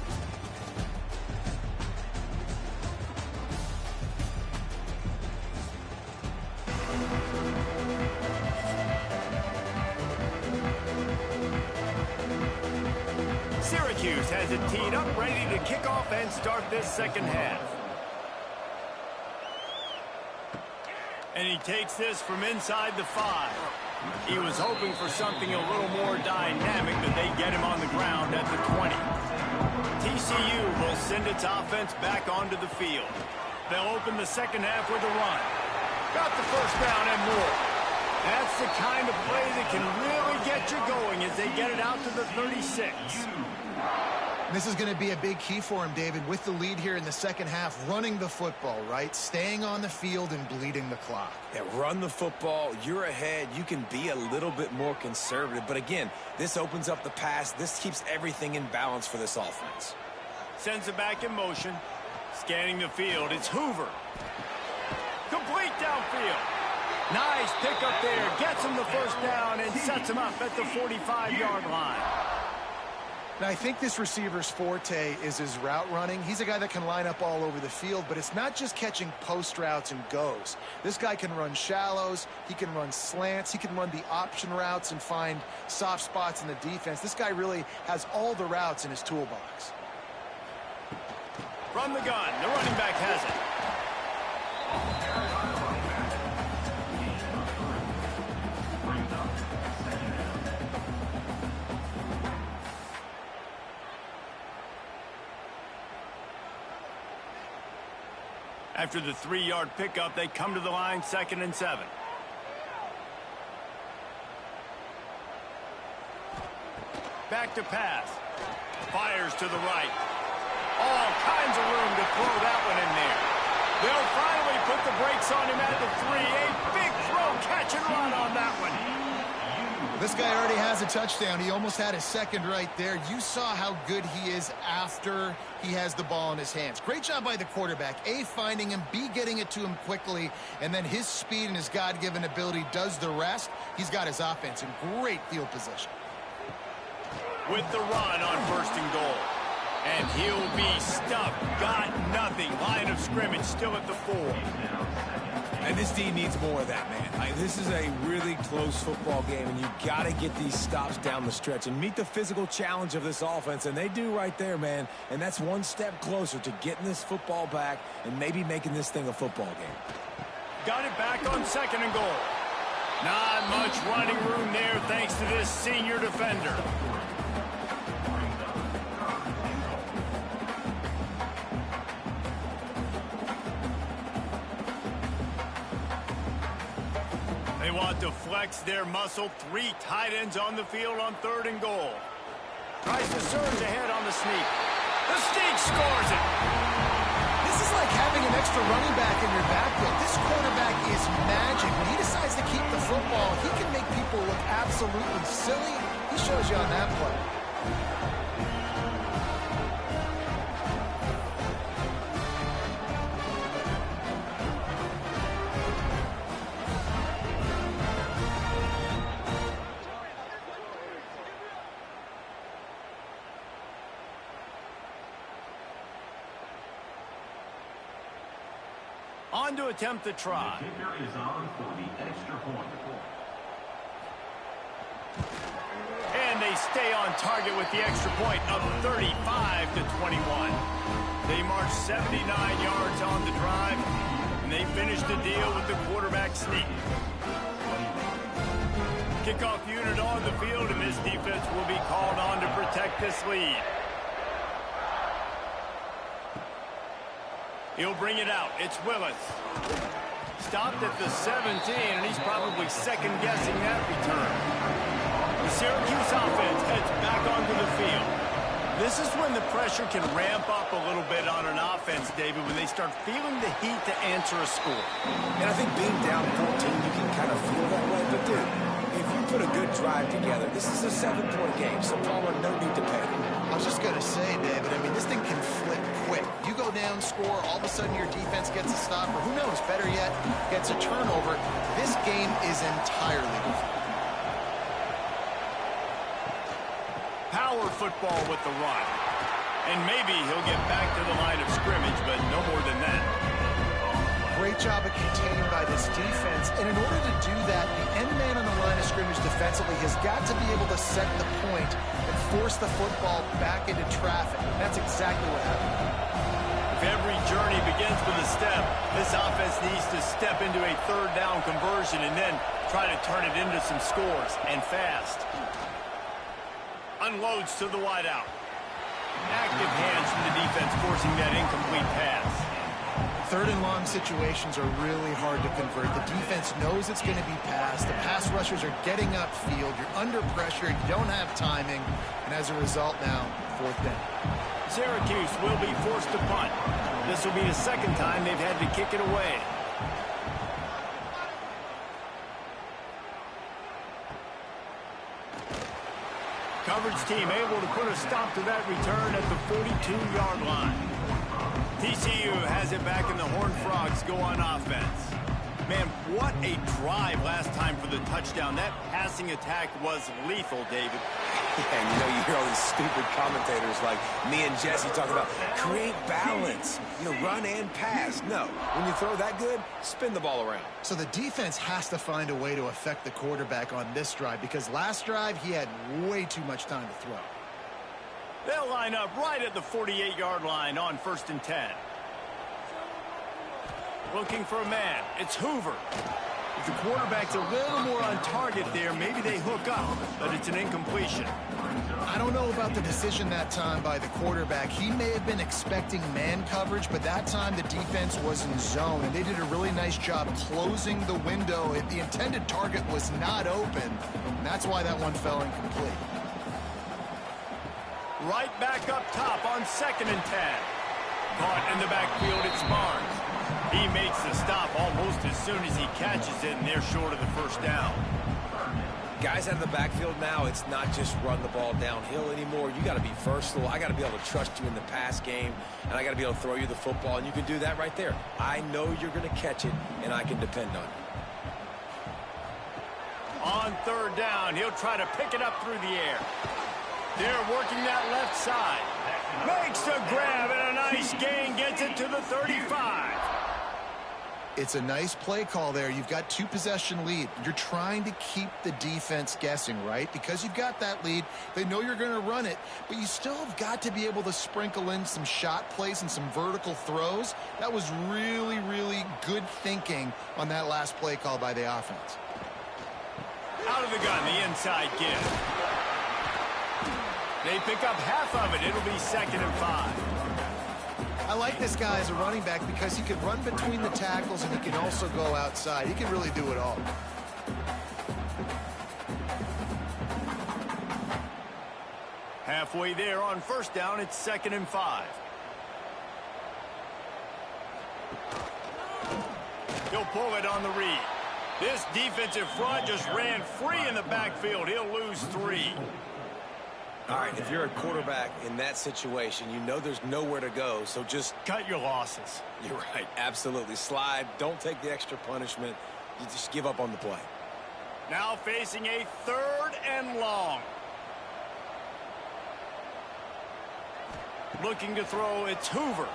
Syracuse has it teed up, ready to kick off and start this second half. And he takes this from inside the 5. He was hoping for something a little more dynamic, but they get him on the ground at the 20. TCU will send its offense back onto the field. They'll open the second half with a run. Got the first down and more. That's the kind of play that can really get you going as they get it out to the 36. This is going to be a big key for him, David, with the lead here in the second half, running the football, right? Staying on the field and bleeding the clock. Yeah, run the football. You're ahead. You can be a little bit more conservative. But again, this opens up the pass. This keeps everything in balance for this offense. Sends it back in motion. Scanning the field. It's Hoover. Complete downfield. Nice pick up there. Gets him the first down and sets him up at the 45-yard line. Now, I think this receiver's forte is his route running. He's a guy that can line up all over the field, but it's not just catching post routes and goes. This guy can run shallows, he can run slants, he can run the option routes and find soft spots in the defense. This guy really has all the routes in his toolbox. From the gun, the running back has it. After the 3-yard pickup, they come to the line, 2nd and 7. Back to pass. Fires to the right. All kinds of room to throw that one in there. They'll finally put the brakes on him at the 3. A big throw, catch and run on that one. This guy already has a touchdown. He almost had his second right there. You saw how good he is after he has the ball in his hands. Great job by the quarterback. A, finding him, B, getting it to him quickly, and then his speed and his God-given ability does the rest. He's got his offense in great field position. With the run on 1st and goal. And he'll be stuffed. Got nothing. Line of scrimmage still at the 4. And this team needs more of that, man. This is a really close football game, and you got to get these stops down the stretch and meet the physical challenge of this offense, and they do right there, man. And that's one step closer to getting this football back and maybe making this thing a football game. Got it back on 2nd and goal. Not much running room there thanks to this senior defender. They want to flex their muscle. 3 tight ends on the field on 3rd and goal. Tries to surge ahead on the sneak. The sneak scores it. This is like having an extra running back in your backfield. This quarterback is magic. When he decides to keep the football, he can make people look absolutely silly. He shows you on that play. On to attempt the try. The kicker is on for the extra point. And they stay on target with the extra point of 35 to 21. They march 79 yards on the drive, and they finish the deal with the quarterback sneak. Kickoff unit on the field, and this defense will be called on to protect this lead. He'll bring it out. It's Willis. Stopped at the 17, and he's probably second-guessing that return. The Syracuse offense heads back onto the field. This is when the pressure can ramp up a little bit on an offense, David, when they start feeling the heat to answer a score. And I think being down 14, you can kind of feel that way. But, dude, if you put a good drive together, this is a 7-point game, so Palmer, no need to panic. I was just going to say, David, I mean, this thing can flip quick. You go down, score, all of a sudden your defense gets a stop, or who knows, better yet, gets a turnover. This game is entirely different. Power football with the run. And maybe he'll get back to the line of scrimmage, but no more than that. Great job of containing by this defense. And in order to do that, the end man on the line of scrimmage defensively has got to be able to set the point and force the football back into traffic. And that's exactly what happened. If every journey begins with a step, this offense needs to step into a 3rd down conversion and then try to turn it into some scores, and fast. Unloads to the wideout. Active hands from the defense forcing that incomplete pass. Third and long situations are really hard to convert. The defense knows it's going to be passed. The pass rushers are getting upfield. You're under pressure. You don't have timing. And as a result now, fourth down. Syracuse will be forced to punt. This will be the second time they've had to kick it away. Coverage team able to put a stop to that return at the 42-yard line. TCU has it back, and the Horned Frogs go on offense. Man, what a drive last time for the touchdown. That passing attack was lethal, David. Yeah, and you know, you hear all these stupid commentators like me and Jesse talking about create balance, run and pass. No, when you throw that good, spin the ball around. So the defense has to find a way to affect the quarterback on this drive, because last drive he had way too much time to throw. They'll line up right at the 48-yard line on 1st and 10. Looking for a man. It's Hoover. If the quarterback's a little more on target there, maybe they hook up, but it's an incompletion. I don't know about the decision that time by the quarterback. He may have been expecting man coverage, but that time the defense was in zone, and they did a really nice job closing the window. The intended target was not open, and that's why that one fell incomplete. Right back up top on 2nd and 10. Caught in the backfield, it's Barnes. He makes the stop almost as soon as he catches it, and they're short of the first down. Guys out of the backfield now, it's not just run the ball downhill anymore. You got to be versatile. I got to be able to trust you in the pass game, and I got to be able to throw you the football, and you can do that right there. I know you're going to catch it, and I can depend on you. On 3rd down, he'll try to pick it up through the air. They're working that left side. Makes the grab, and a nice gain, gets it to the 35. It's a nice play call there. You've got 2-possession lead. You're trying to keep the defense guessing, right? Because you've got that lead, they know you're going to run it, but you still have got to be able to sprinkle in some shot plays and some vertical throws. That was really, really good thinking on that last play call by the offense. Out of the gun, the inside give. They pick up half of it. It'll be 2nd and 5. I like this guy as a running back because he can run between the tackles and he can also go outside. He can really do it all. Halfway there on 1st down, it's 2nd and 5. He'll pull it on the read. This defensive front just ran free in the backfield. He'll lose 3. All right, if you're a quarterback in that situation, you know there's nowhere to go, so just cut your losses. You're right, absolutely. Slide, don't take the extra punishment. You just give up on the play. Now facing a 3rd and long. Looking to throw, it's Hoover.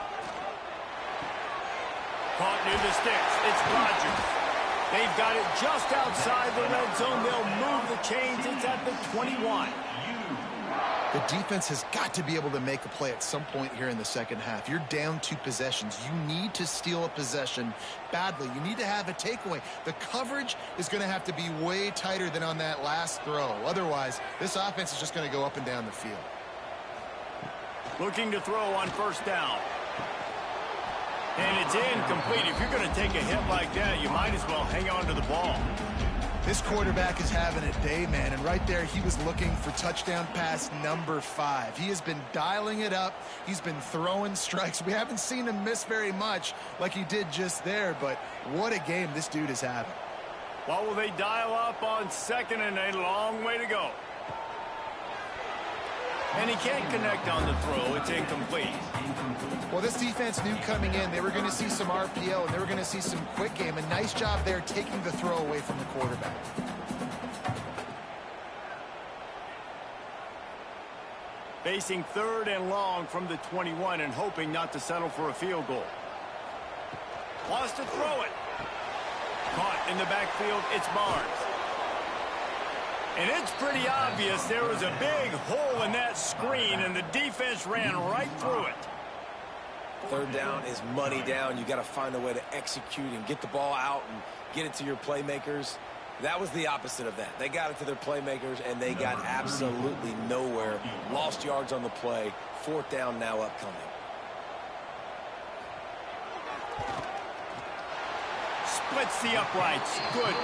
Caught near the sticks, it's Rodgers. They've got it just outside the red zone. They'll move the chains. It's at the 21. The defense has got to be able to make a play at some point here in the second half. You're down 2 possessions. You need to steal a possession badly. You need to have a takeaway. The coverage is going to have to be way tighter than on that last throw. Otherwise, this offense is just going to go up and down the field. Looking to throw on 1st down. And it's incomplete. If you're going to take a hit like that, you might as well hang on to the ball. This quarterback is having a day, man, and right there he was looking for touchdown pass number 5. He has been dialing it up. He's been throwing strikes. We haven't seen him miss very much like he did just there, but what a game this dude is having. What will they dial up on 2nd and a long way to go? And he can't connect on the throw. It's incomplete. Well, this defense knew coming in they were going to see some RPO and they were going to see some quick game. A nice job there taking the throw away from the quarterback. Facing 3rd and long from the 21 and hoping not to settle for a field goal. Wants to throw it. Caught in the backfield, it's Barnes. And it's pretty obvious there was a big hole in that screen, and the defense ran right through it. 3rd down is money down. You got to find a way to execute and get the ball out and get it to your playmakers. That was the opposite of that. They got it to their playmakers, and they got absolutely nowhere. Lost yards on the play. 4th down now upcoming. splits the uprights. Good.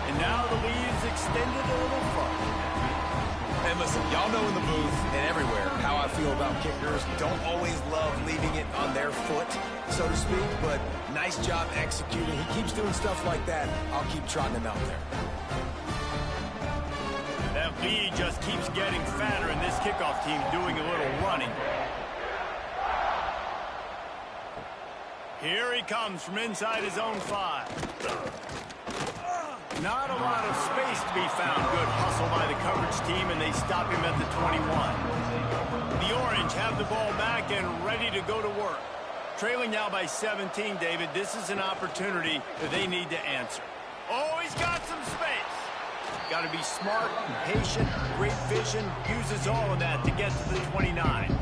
And now the lead is extended a little further. And listen, y'all know in the booth and everywhere how I feel about kickers. Don't always love leaving it on their foot, so to speak, but nice job executing. He keeps doing stuff like that. I'll keep trotting him out there. That lead just keeps getting fatter, and this kickoff team doing a little running. Here he comes from inside his own 5. Not a lot of space to be found. Good hustle by the coverage team, and they stop him at the 21. The Orange have the ball back and ready to go to work. Trailing now by 17, David. This is an opportunity that they need to answer. Oh, he's got some space. Got to be smart and patient, great vision, uses all of that to get to the 29.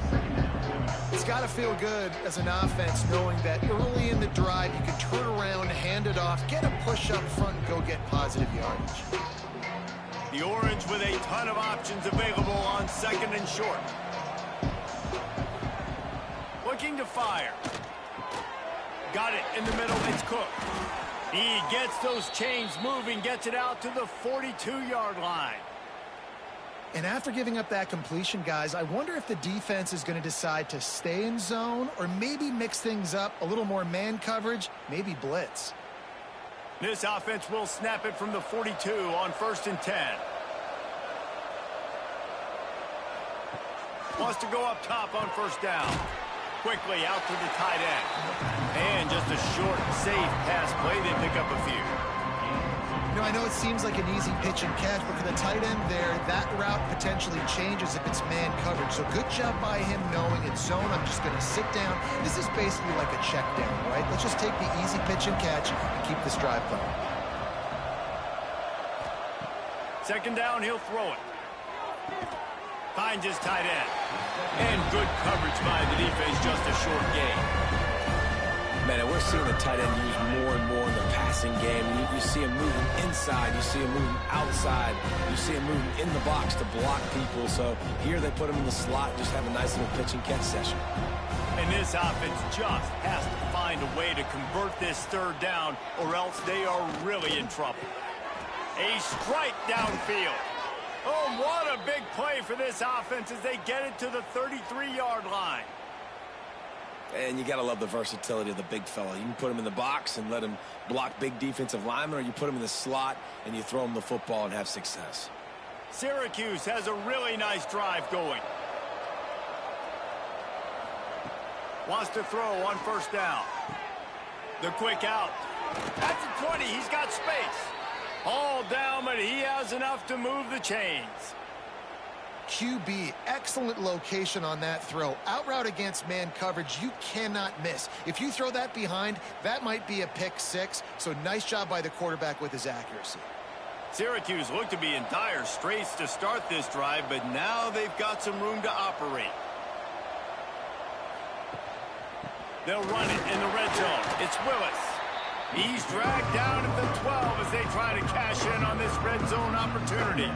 It's got to feel good as an offense knowing that early in the drive you can turn around, hand it off, get a push up front, and go get positive yardage. The Orange with a ton of options available on 2nd and short. Looking to fire. Got it in the middle. It's Cook. He gets those chains moving, gets it out to the 42-yard line. And after giving up that completion, guys, I wonder if the defense is going to decide to stay in zone or maybe mix things up, a little more man coverage, maybe blitz. This offense will snap it from the 42 on 1st and 10. Wants to go up top on 1st down. Quickly out to the tight end. And just a short, safe pass play. They pick up a few. You know, I know it seems like an easy pitch and catch, but for the tight end there, that route potentially changes if it's man coverage. So good job by him knowing it's zone. I'm just going to sit down. This is basically like a check down, right? Let's just take the easy pitch and catch and keep this drive going. 2nd down, he'll throw it. Finds his tight end. And good coverage by the defense, just a short gain. Man, and we're seeing the tight end used more and more in the passing game. You see him moving inside. You see him moving outside. You see him moving in the box to block people. So here they put him in the slot, just have a nice little pitch and catch session. And this offense just has to find a way to convert this 3rd down, or else they are really in trouble. A strike downfield. Oh, what a big play for this offense as they get it to the 33-yard line. And you got to love the versatility of the big fella. You can put him in the box and let him block big defensive linemen, or you put him in the slot and you throw him the football and have success. Syracuse has a really nice drive going. Wants to throw on 1st down. The quick out. At the 20, he's got space. All down, but he has enough to move the chains. QB, excellent location on that throw. Out route against man coverage, you cannot miss. If you throw that behind, that might be a pick 6. So nice job by the quarterback with his accuracy. Syracuse looked to be in dire straits to start this drive, but now they've got some room to operate. They'll run it in the red zone. It's Willis. He's dragged down at the 12 as they try to cash in on this red zone opportunity.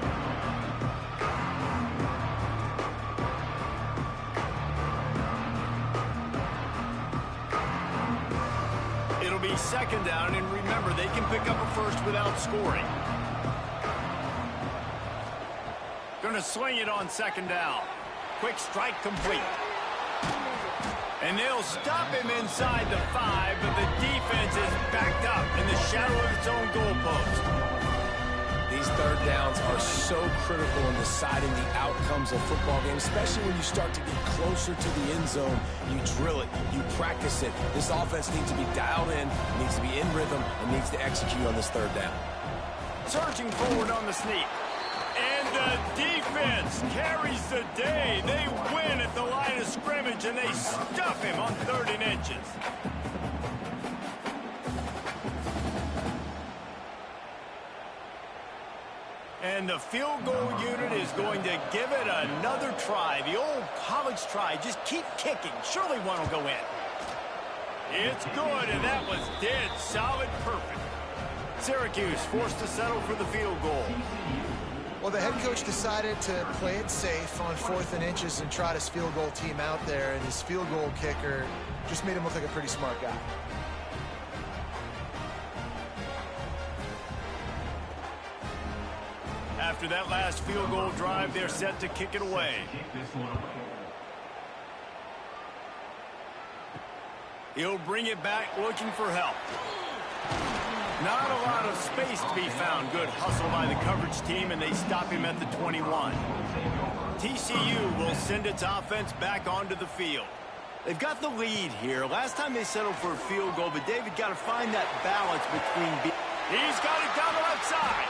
It'll be 2nd down, and remember, they can pick up a first without scoring. Gonna swing it on 2nd down. Quick strike complete. And they'll stop him inside the 5, but the defense is backed up in the shadow of its own goalpost. These 3rd downs are so critical in deciding the outcomes of football games, especially when you start to get closer to the end zone. You drill it, you practice it. This offense needs to be dialed in, needs to be in rhythm, and needs to execute on this 3rd down. Surging forward on the sneak. And the defense carries the day. They win at the line of scrimmage, and they stuff him on 3rd and inches. And the field goal unit is going to give it another try. The old college try. Just keep kicking. Surely one will go in. It's good, and that was dead solid perfect. Syracuse forced to settle for the field goal. Well, the head coach decided to play it safe on 4th and inches and trot his field goal team out there, and his field goal kicker just made him look like a pretty smart guy. After that last field goal drive, they're set to kick it away. He'll bring it back looking for help. Not a lot of space to be found. Good hustle by the coverage team, and they stop him at the 21. TCU will send its offense back onto the field. They've got the lead here. Last time they settled for a field goal, but David got to find that balance between... He's got it down the left side.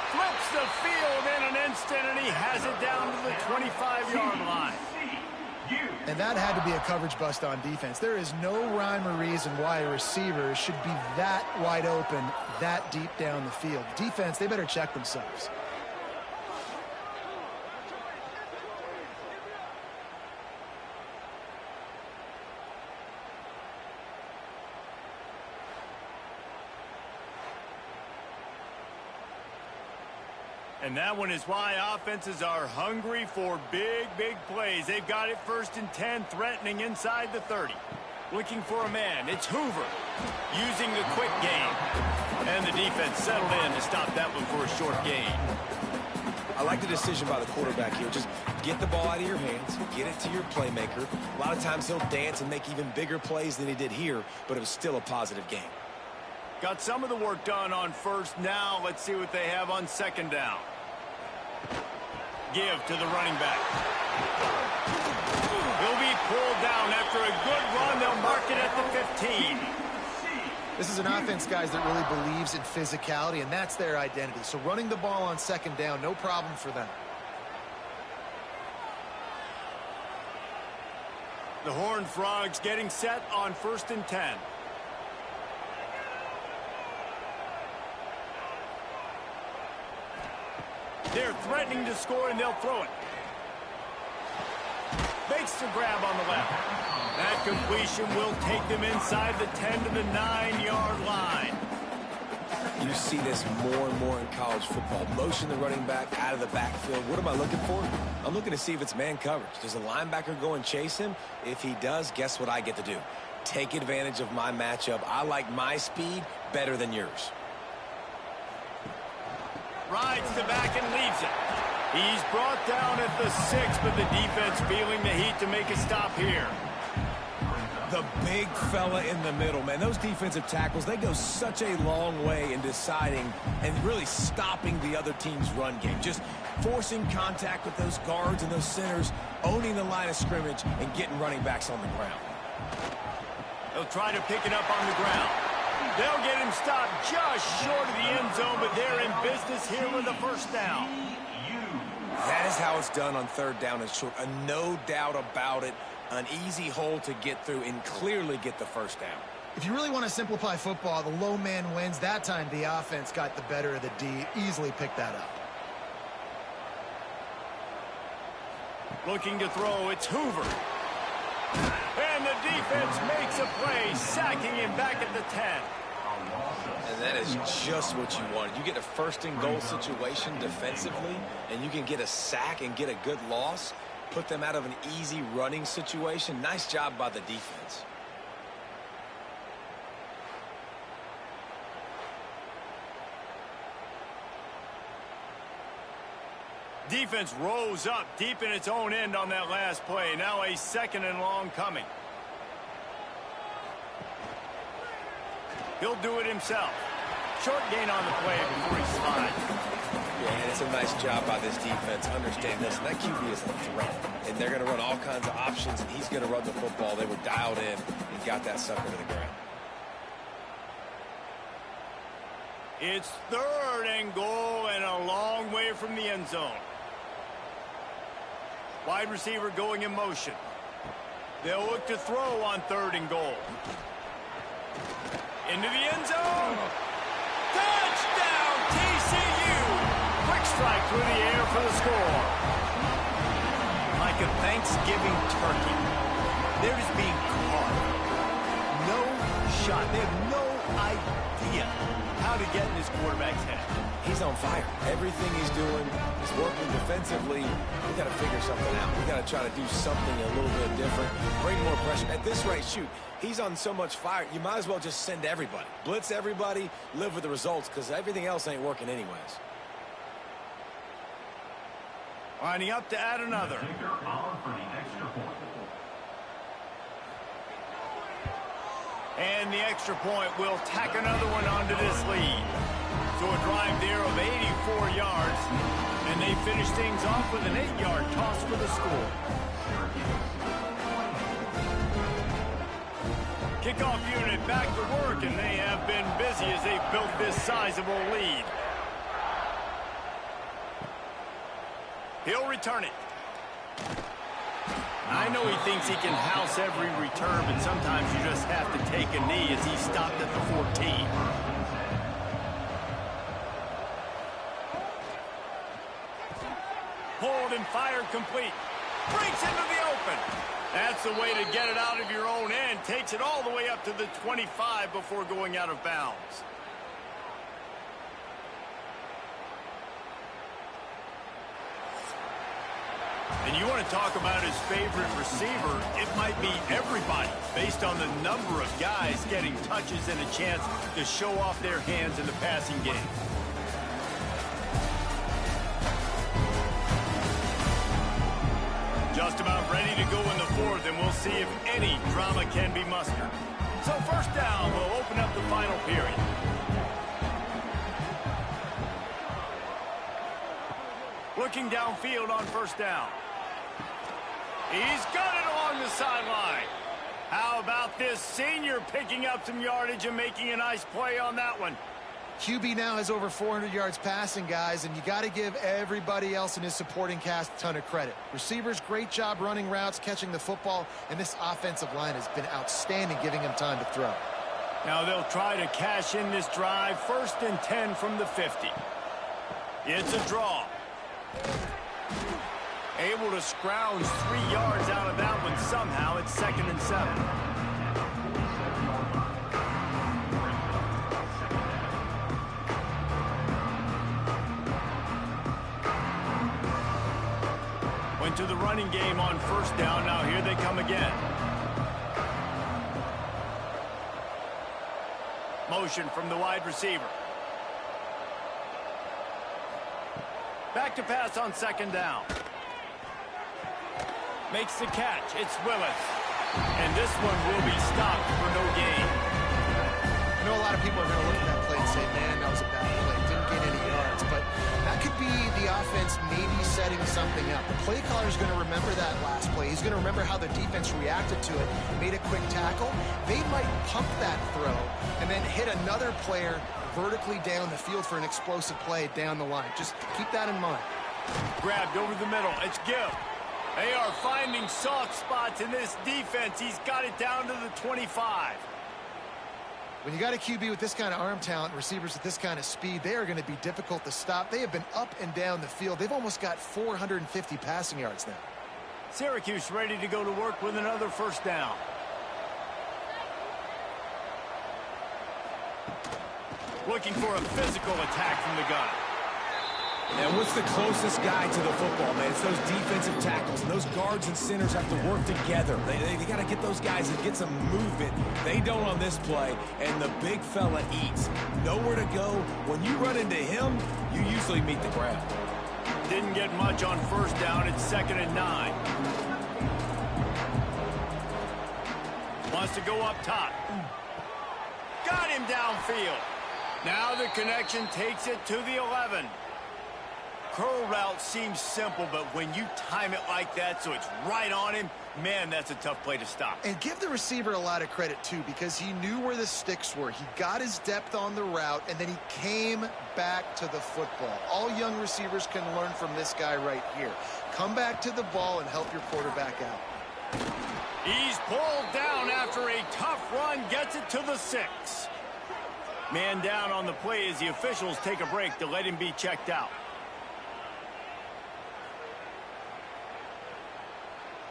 Flips the field in an instant, and he has it down to the 25-yard line. And that had to be a coverage bust on defense. There is no rhyme or reason why a receiver should be that wide open, that deep down the field. Defense, they better check themselves. And that one is why offenses are hungry for big, big plays. They've got it 1st and 10, threatening inside the 30. Looking for a man. It's Hoover using the quick game. And the defense settled in to stop that one for a short gain. I like the decision by the quarterback here. Just get the ball out of your hands, get it to your playmaker. A lot of times he'll dance and make even bigger plays than he did here, but it was still a positive game. Got some of the work done on 1st. Now let's see what they have on 2nd down. Give to the running back. He'll be pulled down after a good run. They'll mark it at the 15. This is an offense, guys, that really believes in physicality, and that's their identity. So running the ball on 2nd down, no problem for them. The Horned Frogs getting set on 1st and 10. They're threatening to score, and they'll throw it. Makes the grab on the left. That completion will take them inside the 10 to the 9-yard line. You see this more and more in college football. Motion the running back out of the backfield. What am I looking for? I'm looking to see if it's man coverage. Does the linebacker go and chase him? If he does, guess what I get to do? Take advantage of my matchup. I like my speed better than yours. Rides the back and leaves it. He's brought down at the 6, but the defense feeling the heat to make a stop here. The big fella in the middle, man. Those defensive tackles, they go such a long way in deciding and really stopping the other team's run game. Just forcing contact with those guards and those centers, owning the line of scrimmage, and getting running backs on the ground. They'll try to pick it up on the ground. They'll get him stopped just short of the end zone, but they're in business here with a 1st down. That is how it's done on 3rd down and short. No doubt about it. An easy hole to get through and clearly get the 1st down. If you really want to simplify football, the low man wins. That time the offense got the better of the D. Easily picked that up. Looking to throw, it's Hoover. And the defense makes a play, sacking him back at the 10. And that is just what you wanted. You get a 1st and goal situation defensively, and you can get a sack and get a good loss, put them out of an easy running situation. Nice job by the defense. Defense rose up deep in its own end on that last play. Now a 2nd and long coming. He'll do it himself. Short gain on the play before he slides. Yeah, and it's a nice job by this defense. Understand this. That QB is a threat. And they're going to run all kinds of options, and he's going to run the football. They were dialed in and got that sucker to the ground. It's 3rd and goal and a long way from the end zone. Wide receiver going in motion. They'll look to throw on 3rd and goal. Into the end zone. Touchdown, TCU. Quick strike through the air for the score. Like a Thanksgiving turkey. They're just being carved. No shot. They have no idea how to get in his quarterback's head. He's on fire. Everything he's doing is working defensively. We got to figure something out. We got to try to do something a little bit different. Bring more pressure. At this rate, shoot, he's on so much fire, you might as well just send everybody. Blitz everybody, live with the results, because everything else ain't working anyways. Lining up to add another. Kicker on for the extra point. And the extra point will tack another one onto this lead. So a drive there of 84 yards. And they finish things off with an 8-yard toss for the score. Kickoff unit back to work, and they have been busy as they built this sizable lead. He'll return it. I know he thinks he can house every return, but sometimes you just have to take a knee as he stopped at the 14. Hold and fire complete. Breaks into the open. That's the way to get it out of your own end. Takes it all the way up to the 25 before going out of bounds. And you want to talk about his favorite receiver, it might be everybody, based on the number of guys getting touches and a chance to show off their hands in the passing game. Just about ready to go in the fourth, and we'll see if any drama can be mustered. So first down will open up the final period. Looking downfield on first down. He's got it along the sideline. How about this senior picking up some yardage and making a nice play on that one? QB now has over 400 yards passing, guys, and you got to give everybody else in his supporting cast a ton of credit. Receivers, great job running routes, catching the football, and this offensive line has been outstanding, giving him time to throw. Now they'll try to cash in this drive. 1st and 10 from the 50. It's a draw. Able to scrounge 3 yards out of that one somehow. It's 2nd and 7. Went to the running game on first down. Now here they come again. Motion from the wide receiver. Back to pass on 2nd down. Makes the catch. It's Willis. And this one will be stopped for no gain. I know a lot of people are going to look at that play and say, man, that was a bad play. Didn't get any yards. But that could be the offense maybe setting something up. The play caller is going to remember that last play. He's going to remember how the defense reacted to it, made a quick tackle. They might pump that throw and then hit another player vertically down the field for an explosive play down the line. Just keep that in mind. Grabbed over the middle. It's Gibb. They are finding soft spots in this defense. He's got it down to the 25. When you got a QB with this kind of arm talent, receivers with this kind of speed, they are going to be difficult to stop. They have been up and down the field. They've almost got 450 passing yards now. Syracuse ready to go to work with another first down. Looking for a physical attack from the gun. And what's the closest guy to the football, man? It's those defensive tackles. And those guards and centers have to work together. They got to get those guys and get some movement. They don't on this play, and the big fella eats. Nowhere to go. When you run into him, you usually meet the ground. Didn't get much on first down. It's 2nd and 9. Wants to go up top. Got him downfield. Now the connection takes it to the 11. Curl route seems simple, but when you time it like that so it's right on him, man, that's a tough play to stop. And give the receiver a lot of credit, too, because he knew where the sticks were. He got his depth on the route, and then he came back to the football. All young receivers can learn from this guy right here. Come back to the ball and help your quarterback out. He's pulled down after a tough run, gets it to the 6. Man down on the play as the officials take a break to let him be checked out.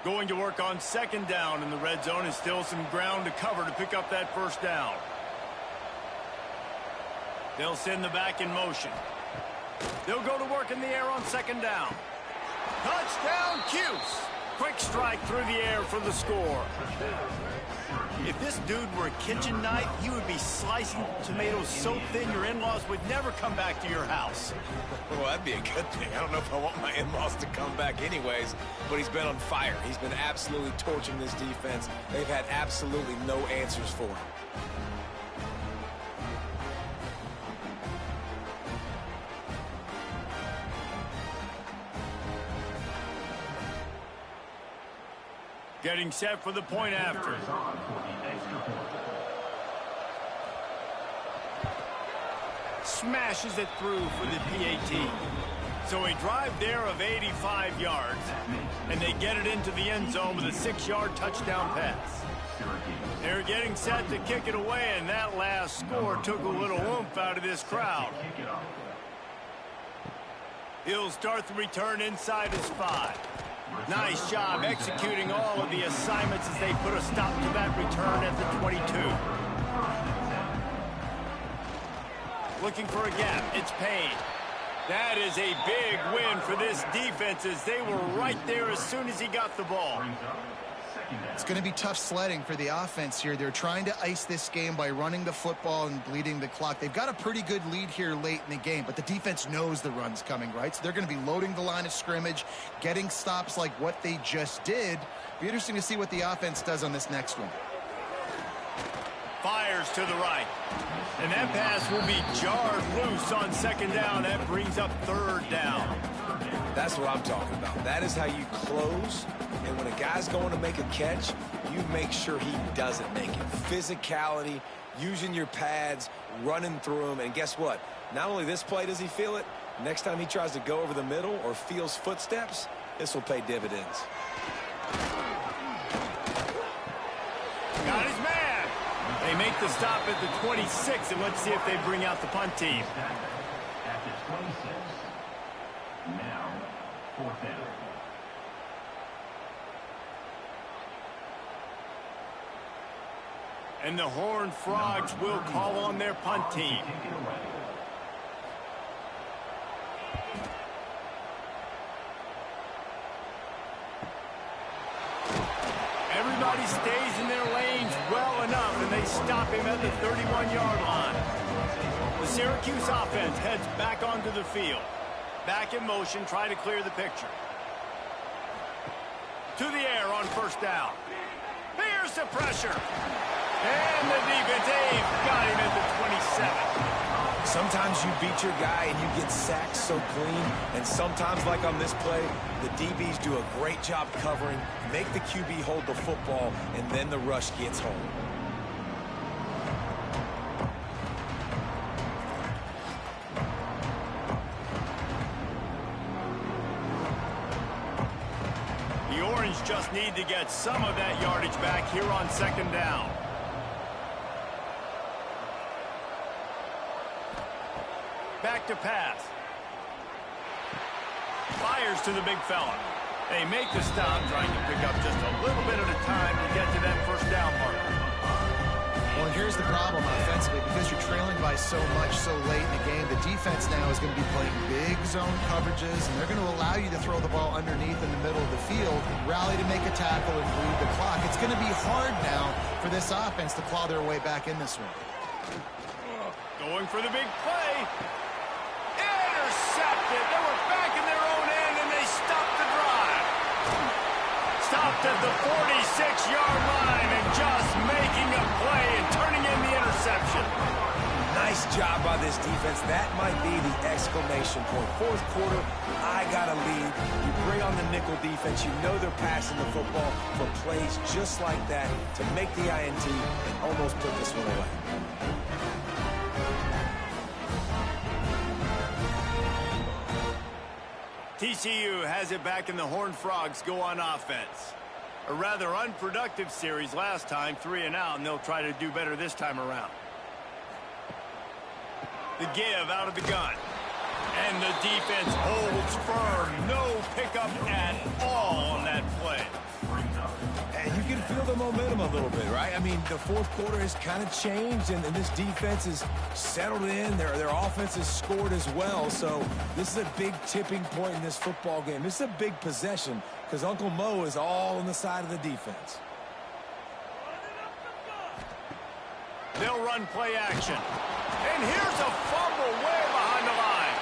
Going to work on 2nd down in the red zone, and still some ground to cover to pick up that first down. They'll send the back in motion. They'll go to work in the air on 2nd down. Touchdown, Cuse. Quick strike through the air for the score. If this dude were a kitchen knife, he would be slicing tomatoes so thin your in-laws would never come back to your house. Well, that'd be a good thing. I don't know if I want my in-laws to come back anyways, but he's been on fire. He's been absolutely torching this defense. They've had absolutely no answers for him. Getting set for the point after. Smashes it through for the PAT. So a drive there of 85 yards, and they get it into the end zone with a 6-yard touchdown pass. They're getting set to kick it away, and that last score took a little oomph out of this crowd. He'll start the return inside his 5. Nice job executing all of the assignments as they put a stop to that return at the 22. Looking for a gap. It's Payne. That is a big win for this defense as they were right there as soon as he got the ball. It's going to be tough sledding for the offense here. They're trying to ice this game by running the football and bleeding the clock. They've got a pretty good lead here late in the game, but the defense knows the run's coming, right? So they're going to be loading the line of scrimmage, getting stops like what they just did. Be interesting to see what the offense does on this next one. Fires to the right. And that pass will be jarred loose on 2nd down. That brings up 3rd down. That's what I'm talking about. That is how you close. And when a guy's going to make a catch, you make sure he doesn't make it. Physicality, using your pads, running through them. And guess what? Not only this play does he feel it, next time he tries to go over the middle or feels footsteps, this will pay dividends. Got his man. They make the stop at the 26, and let's see if they bring out the punt team. At the 26. Now, 4th down. And the Horned Frogs will call on their punt team. Everybody stays in their lanes well enough, and they stop him at the 31-yard line. The Syracuse offense heads back onto the field. Back in motion, try to clear the picture. To the air on 1st down. Here's the pressure. And the defense, they've got him at the 27. Sometimes you beat your guy and you get sacked so clean, and sometimes, like on this play, the DBs do a great job covering, make the QB hold the football, and then the rush gets home. The Orange just need to get some of that yardage back here on 2nd down. Back to pass. Fires to the big fella. They make the stop, trying to pick up just a little bit at a time to get to that 1st down mark. Well, and here's the problem offensively. Because you're trailing by so much so late in the game, the defense now is going to be playing big zone coverages, and they're going to allow you to throw the ball underneath in the middle of the field, rally to make a tackle, and bleed the clock. It's going to be hard now for this offense to claw their way back in this one. Going for the big play. Intercepted. They were back in their own end, and they stopped the drive. Stopped at the 46-yard line and just making a play and turning in the interception. Nice job by this defense. That might be the exclamation point. 4th quarter, I got a lead. You bring on the nickel defense. You know they're passing the football for plays just like that to make the INT and almost put this one away. TCU has it back, and the Horned Frogs go on offense. A rather unproductive series last time, 3 and out, and they'll try to do better this time around. The give out of the gun. And the defense holds firm. No pickup at all on that play. And you can feel the momentum a little bit, right? I mean, the fourth quarter has kind of changed, and this defense is settled in. Their offense has scored as well, so this is a big tipping point in this football game. This is a big possession because Uncle Mo is all on the side of the defense. They'll run play action. And here's a fumble way behind the line.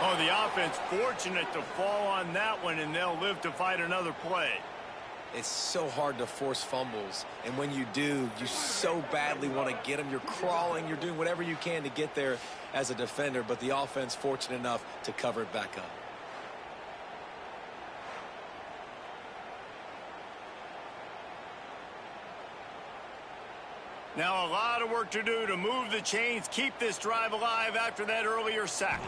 Oh, the offense fortunate to fall on that one, and they'll live to fight another play. It's so hard to force fumbles, and when you do, you so badly want to get them. You're crawling, you're doing whatever you can to get there as a defender, but the offense fortunate enough to cover it back up. Now a lot of work to do to move the chains, keep this drive alive after that earlier sack.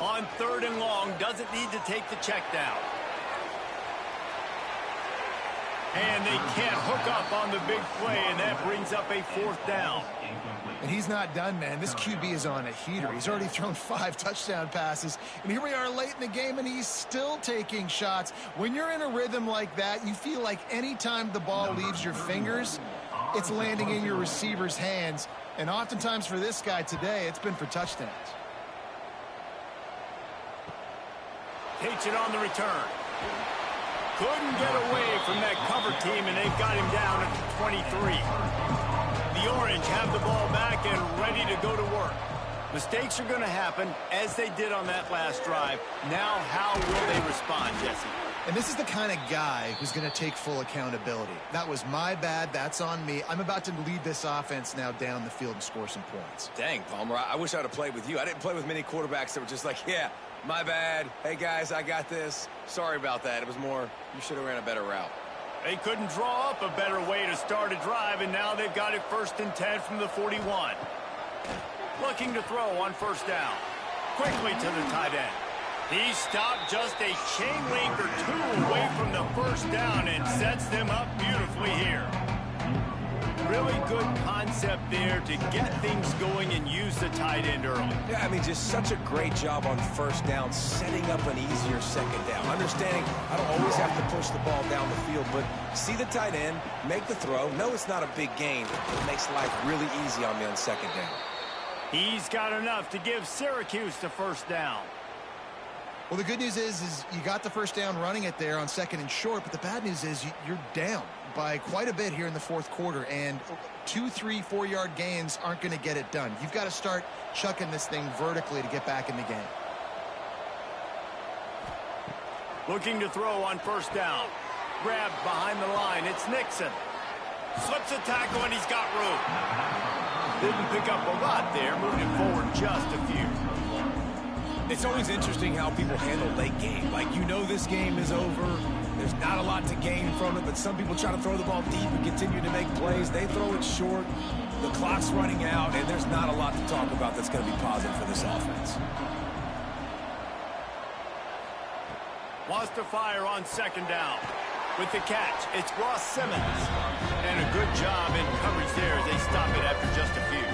On 3rd and long, doesn't need to take the check down. And they can't hook up on the big play, and that brings up a 4th down. And he's not done, man. This QB is on a heater. He's already thrown 5 touchdown passes. And here we are late in the game, and he's still taking shots. When you're in a rhythm like that, you feel like anytime the ball leaves your fingers, it's landing in your receiver's hands. And oftentimes for this guy today, it's been for touchdowns. Takes it on the return. Couldn't get away from that cover team, and they've got him down at the 23. The Orange have the ball back and ready to go to work. Mistakes are going to happen, as they did on that last drive. Now, how will they respond, Jesse? And this is the kind of guy who's going to take full accountability. That was my bad. That's on me. I'm about to lead this offense now down the field and score some points. Dang, Palmer, I wish I would have played with you. I didn't play with many quarterbacks that were just like, yeah, my bad. Hey, guys, I got this. Sorry about that. It was more, you should have ran a better route. They couldn't draw up a better way to start a drive, and now they've got it 1st and 10 from the 41. Looking to throw on 1st down. Quickly to the tight end. He stopped just a chain link or 2 away from the 1st down and sets them up beautifully here. Really good concept there to get things going and use the tight end early. Yeah, I mean, just such a great job on 1st down, setting up an easier 2nd down. Understanding I don't always have to push the ball down the field, but see the tight end, make the throw. No, it's not a big gain. It makes life really easy on me on 2nd down. He's got enough to give Syracuse the 1st down. Well, the good news is you got the 1st down running it there on 2nd and short, but the bad news is you're down by quite a bit here in the 4th quarter, and 2, 3, 4-yard gains aren't going to get it done. You've got to start chucking this thing vertically to get back in the game. Looking to throw on 1st down. Grabbed behind the line. It's Nixon. Slips a tackle, and he's got room. Didn't pick up a lot there. Moved it forward just a few. It's always interesting how people handle late game. Like, you know this game is over. There's not a lot to gain from it, but some people try to throw the ball deep and continue to make plays. They throw it short. The clock's running out, and there's not a lot to talk about that's going to be positive for this offense. Wants to fire on 2nd down. With the catch, it's Ross Simmons. And a good job in coverage there as they stop it after just a few.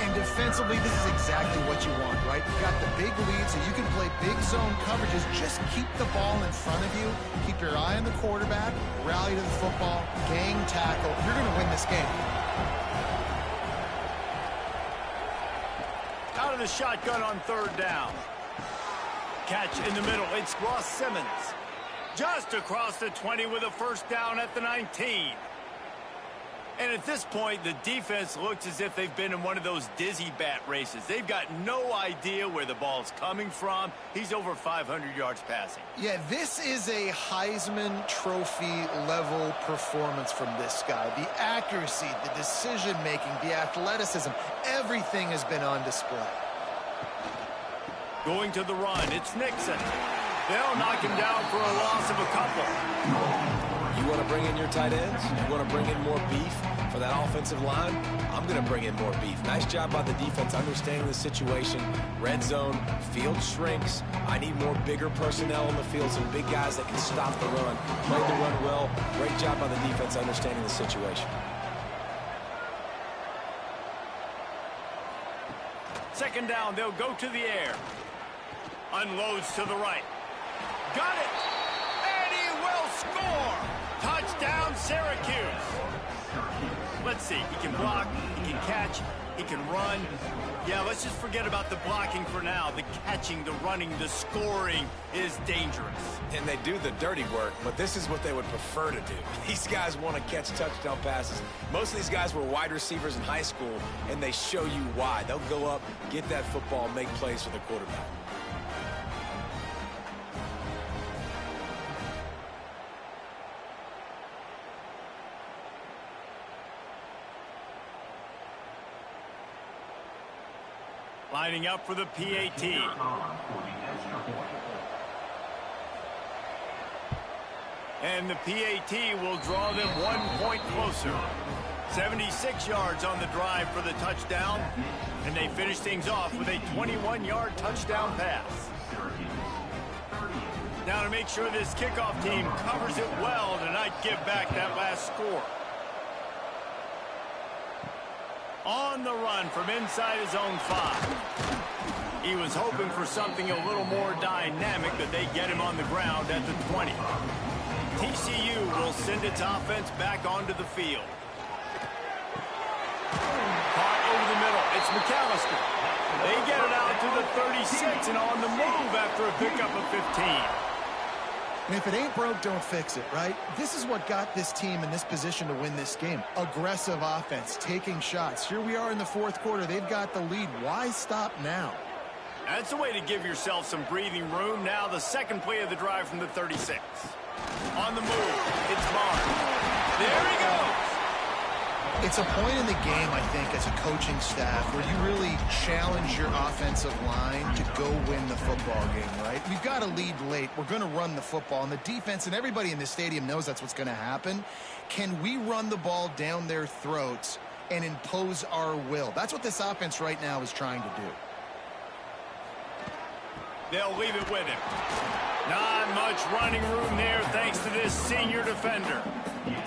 And defensively, this is exactly what you want, right? You got the big lead, so you can play big zone coverages. Just keep the ball in front of you. Keep your eye on the quarterback. Rally to the football. Gang tackle. You're going to win this game. Out of the shotgun on 3rd down. Catch in the middle. It's Ross Simmons. Just across the 20 with a 1st down at the 19. And at this point, the defense looks as if they've been in one of those dizzy bat races. They've got no idea where the ball's coming from. He's over 500 yards passing. Yeah, this is a Heisman Trophy level performance from this guy. The accuracy, the decision-making, the athleticism, everything has been on display. Going to the run, it's Nixon. They'll knock him down for a loss of a couple. You want to bring in your tight ends? You want to bring in more beef for that offensive line? I'm going to bring in more beef. Nice job by the defense understanding the situation. Red zone, field shrinks. I need more bigger personnel on the field, some big guys that can stop the run. Played the run well. Great job by the defense understanding the situation. 2nd down, they'll go to the air. Unloads to the right. Got it! And he will score! Touchdown, Let's see. He can block, he can catch, he can run. Yeah, let's just forget about the blocking for now. The catching, the running, the scoring is dangerous. And they do the dirty work, but this is what they would prefer to do. These guys want to catch touchdown passes. Most of these guys were wide receivers in high school, and they show you why. They'll go up, get that football, make plays for the quarterback. Lining up for the PAT. And the PAT will draw them 1 point closer. 76 yards on the drive for the touchdown. And they finish things off with a 21-yard touchdown pass. Now to make sure this kickoff team covers it well to not give back that last score. On the run from inside his own 5. He was hoping for something a little more dynamic, but they get him on the ground at the 20. TCU will send its offense back onto the field. Caught over the middle. It's McAllister. They get it out to the 36 and on the move after a pickup of 15. And if it ain't broke, don't fix it, right? This is what got this team in this position to win this game. Aggressive offense, taking shots. Here we are in the fourth quarter. They've got the lead. Why stop now? That's a way to give yourself some breathing room. Now the second play of the drive from the 36. On the move, it's Mark. There he goes. It's a point in the game, I think, as a coaching staff where you really challenge your offensive line to go win the football game, right? We've got a lead late. We're going to run the football, and the defense and everybody in the stadium knows that's what's going to happen. Can we run the ball down their throats and impose our will? That's what this offense right now is trying to do. They'll leave it with him. Not much running room there thanks to this senior defender.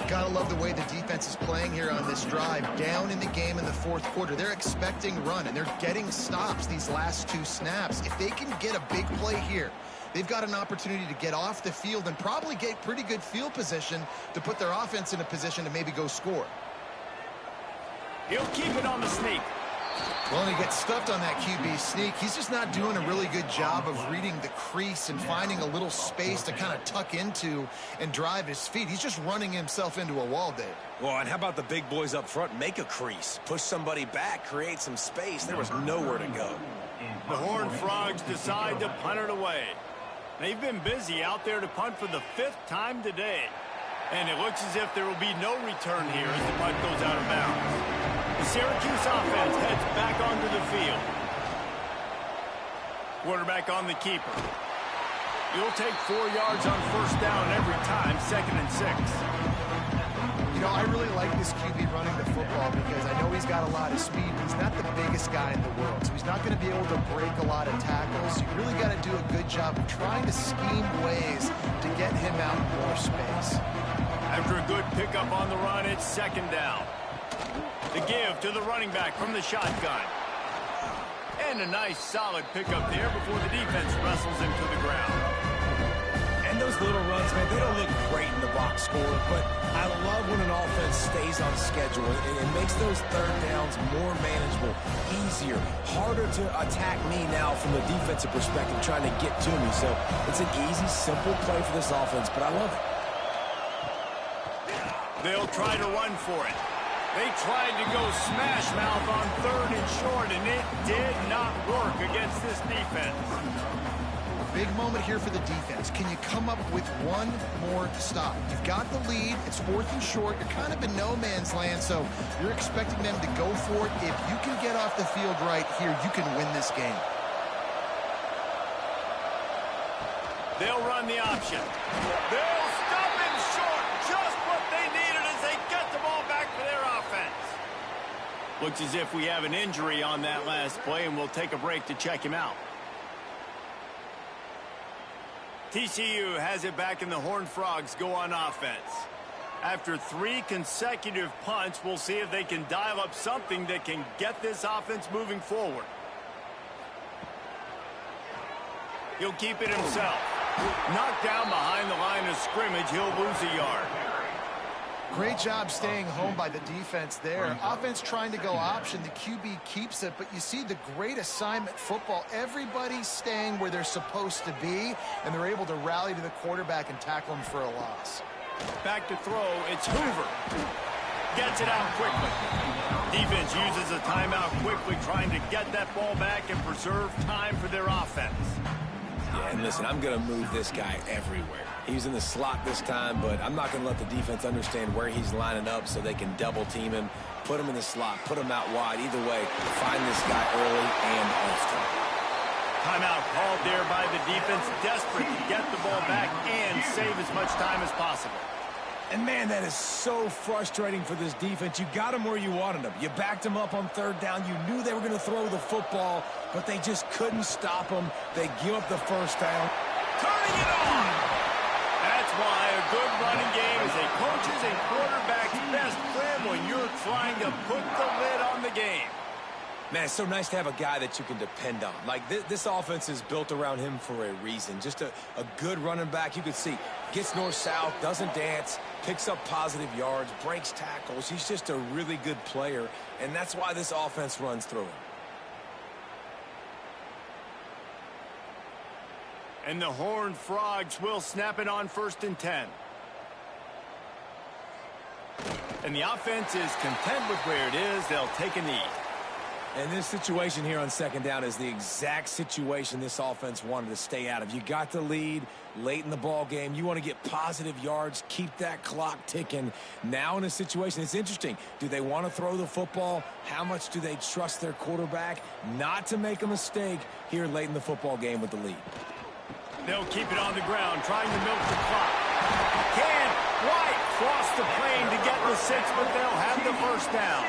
Gotta love the way the defense is playing here on this drive. Down in the game in the fourth quarter. They're expecting run, and they're getting stops these last 2 snaps. If they can get a big play here, they've got an opportunity to get off the field and probably get pretty good field position to put their offense in a position to maybe go score. He'll keep it on the sneak. Well, and he gets stuffed on that QB sneak. He's just not doing a really good job of reading the crease and finding a little space to kind of tuck into and drive his feet. He's just running himself into a wall, Dave. Well, and how about the big boys up front? Make a crease. Push somebody back. Create some space. There was nowhere to go. The Horned Frogs decide to punt it away. They've been busy out there to punt for the 5th time today. And it looks as if there will be no return here as the punt goes out of bounds. The Syracuse offense heads back onto the field. Quarterback on the keeper. You'll take 4 yards on first down every time, 2nd and 6. You know, I really like this QB running the football because I know he's got a lot of speed. He's not the biggest guy in the world, so he's not going to be able to break a lot of tackles. You really got to do a good job of trying to scheme ways to get him out more space. After a good pickup on the run, it's 2nd down. The give to the running back from the shotgun. And a nice solid pickup there before the defense wrestles him to the ground. And those little runs, man, they don't look great in the box score, but I love when an offense stays on schedule. It makes those 3rd downs more manageable, easier, harder to attack me now from the defensive perspective trying to get to me. So it's an easy, simple play for this offense, but I love it. They'll try to run for it. They tried to go smash mouth on 3rd and short, and it did not work against this defense. Big moment here for the defense. Can you come up with one more stop? You've got the lead. It's 4th and short. You're kind of in no man's land, so you're expecting them to go for it. If you can get off the field right here, you can win this game. They'll run the option. They'll stop him short. Just what they needed as they get the ball back for their offense. Looks as if we have an injury on that last play, and we'll take a break to check him out. TCU has it back, and the Horned Frogs go on offense. After 3 consecutive punts, we'll see if they can dial up something that can get this offense moving forward. He'll keep it himself. Knocked down behind the line of scrimmage, he'll lose a yard. Great job staying home by the defense there. Offense trying to go option. The QB keeps it, but you see the great assignment football. Everybody's staying where they're supposed to be, and they're able to rally to the quarterback and tackle him for a loss. Back to throw, it's Hoover. Gets it out quickly. Defense uses a timeout quickly, trying to get that ball back and preserve time for their offense. Yeah, and listen, I'm going to move this guy everywhere. He's in the slot this time, but I'm not going to let the defense understand where he's lining up so they can double team him, put him in the slot, put him out wide. Either way, find this guy early and often. Timeout called there by the defense, desperate to get the ball back and save as much time as possible. And, man, that is so frustrating for this defense. You got him where you wanted him. You backed him up on third down. You knew they were going to throw the football, but they just couldn't stop him. They give up the first down. Turning it on! That's why a good running game is a coach's and quarterback's best friend when you're trying to put the lid on the game. Man, it's so nice to have a guy that you can depend on. Like, this offense is built around him for a reason. Just a good running back. You can see, gets north-south, doesn't dance, picks up positive yards, breaks tackles. He's just a really good player, and that's why this offense runs through him. And the Horned Frogs will snap it on 1st and 10. And the offense is content with where it is. They'll take a knee. And this situation here on second down is the exact situation this offense wanted to stay out of. You got the lead late in the ball game. You want to get positive yards, keep that clock ticking. Now in a situation, it's interesting. Do they want to throw the football? How much do they trust their quarterback not to make a mistake here late in the football game with the lead? They'll keep it on the ground, trying to milk the clock. Can't quite cross the plane to get the 6, but they'll have the first down.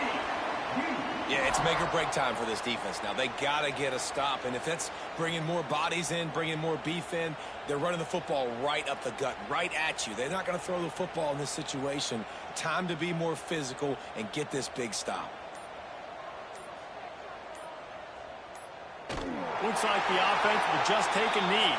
Yeah, it's make or break time for this defense now. They got to get a stop, and if that's bringing more bodies in, bringing more beef in, they're running the football right up the gut, right at you. They're not going to throw the football in this situation. Time to be more physical and get this big stop. Looks like the offense will just take a knee.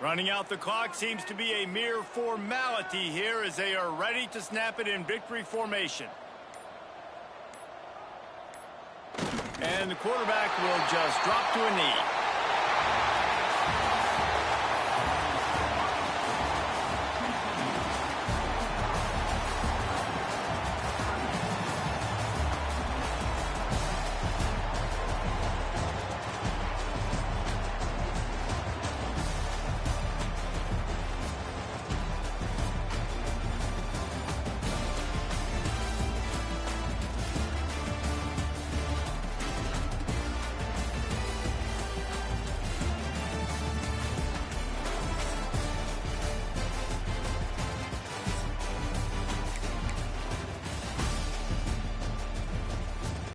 Running out the clock seems to be a mere formality here as they are ready to snap it in victory formation. And the quarterback will just drop to a knee.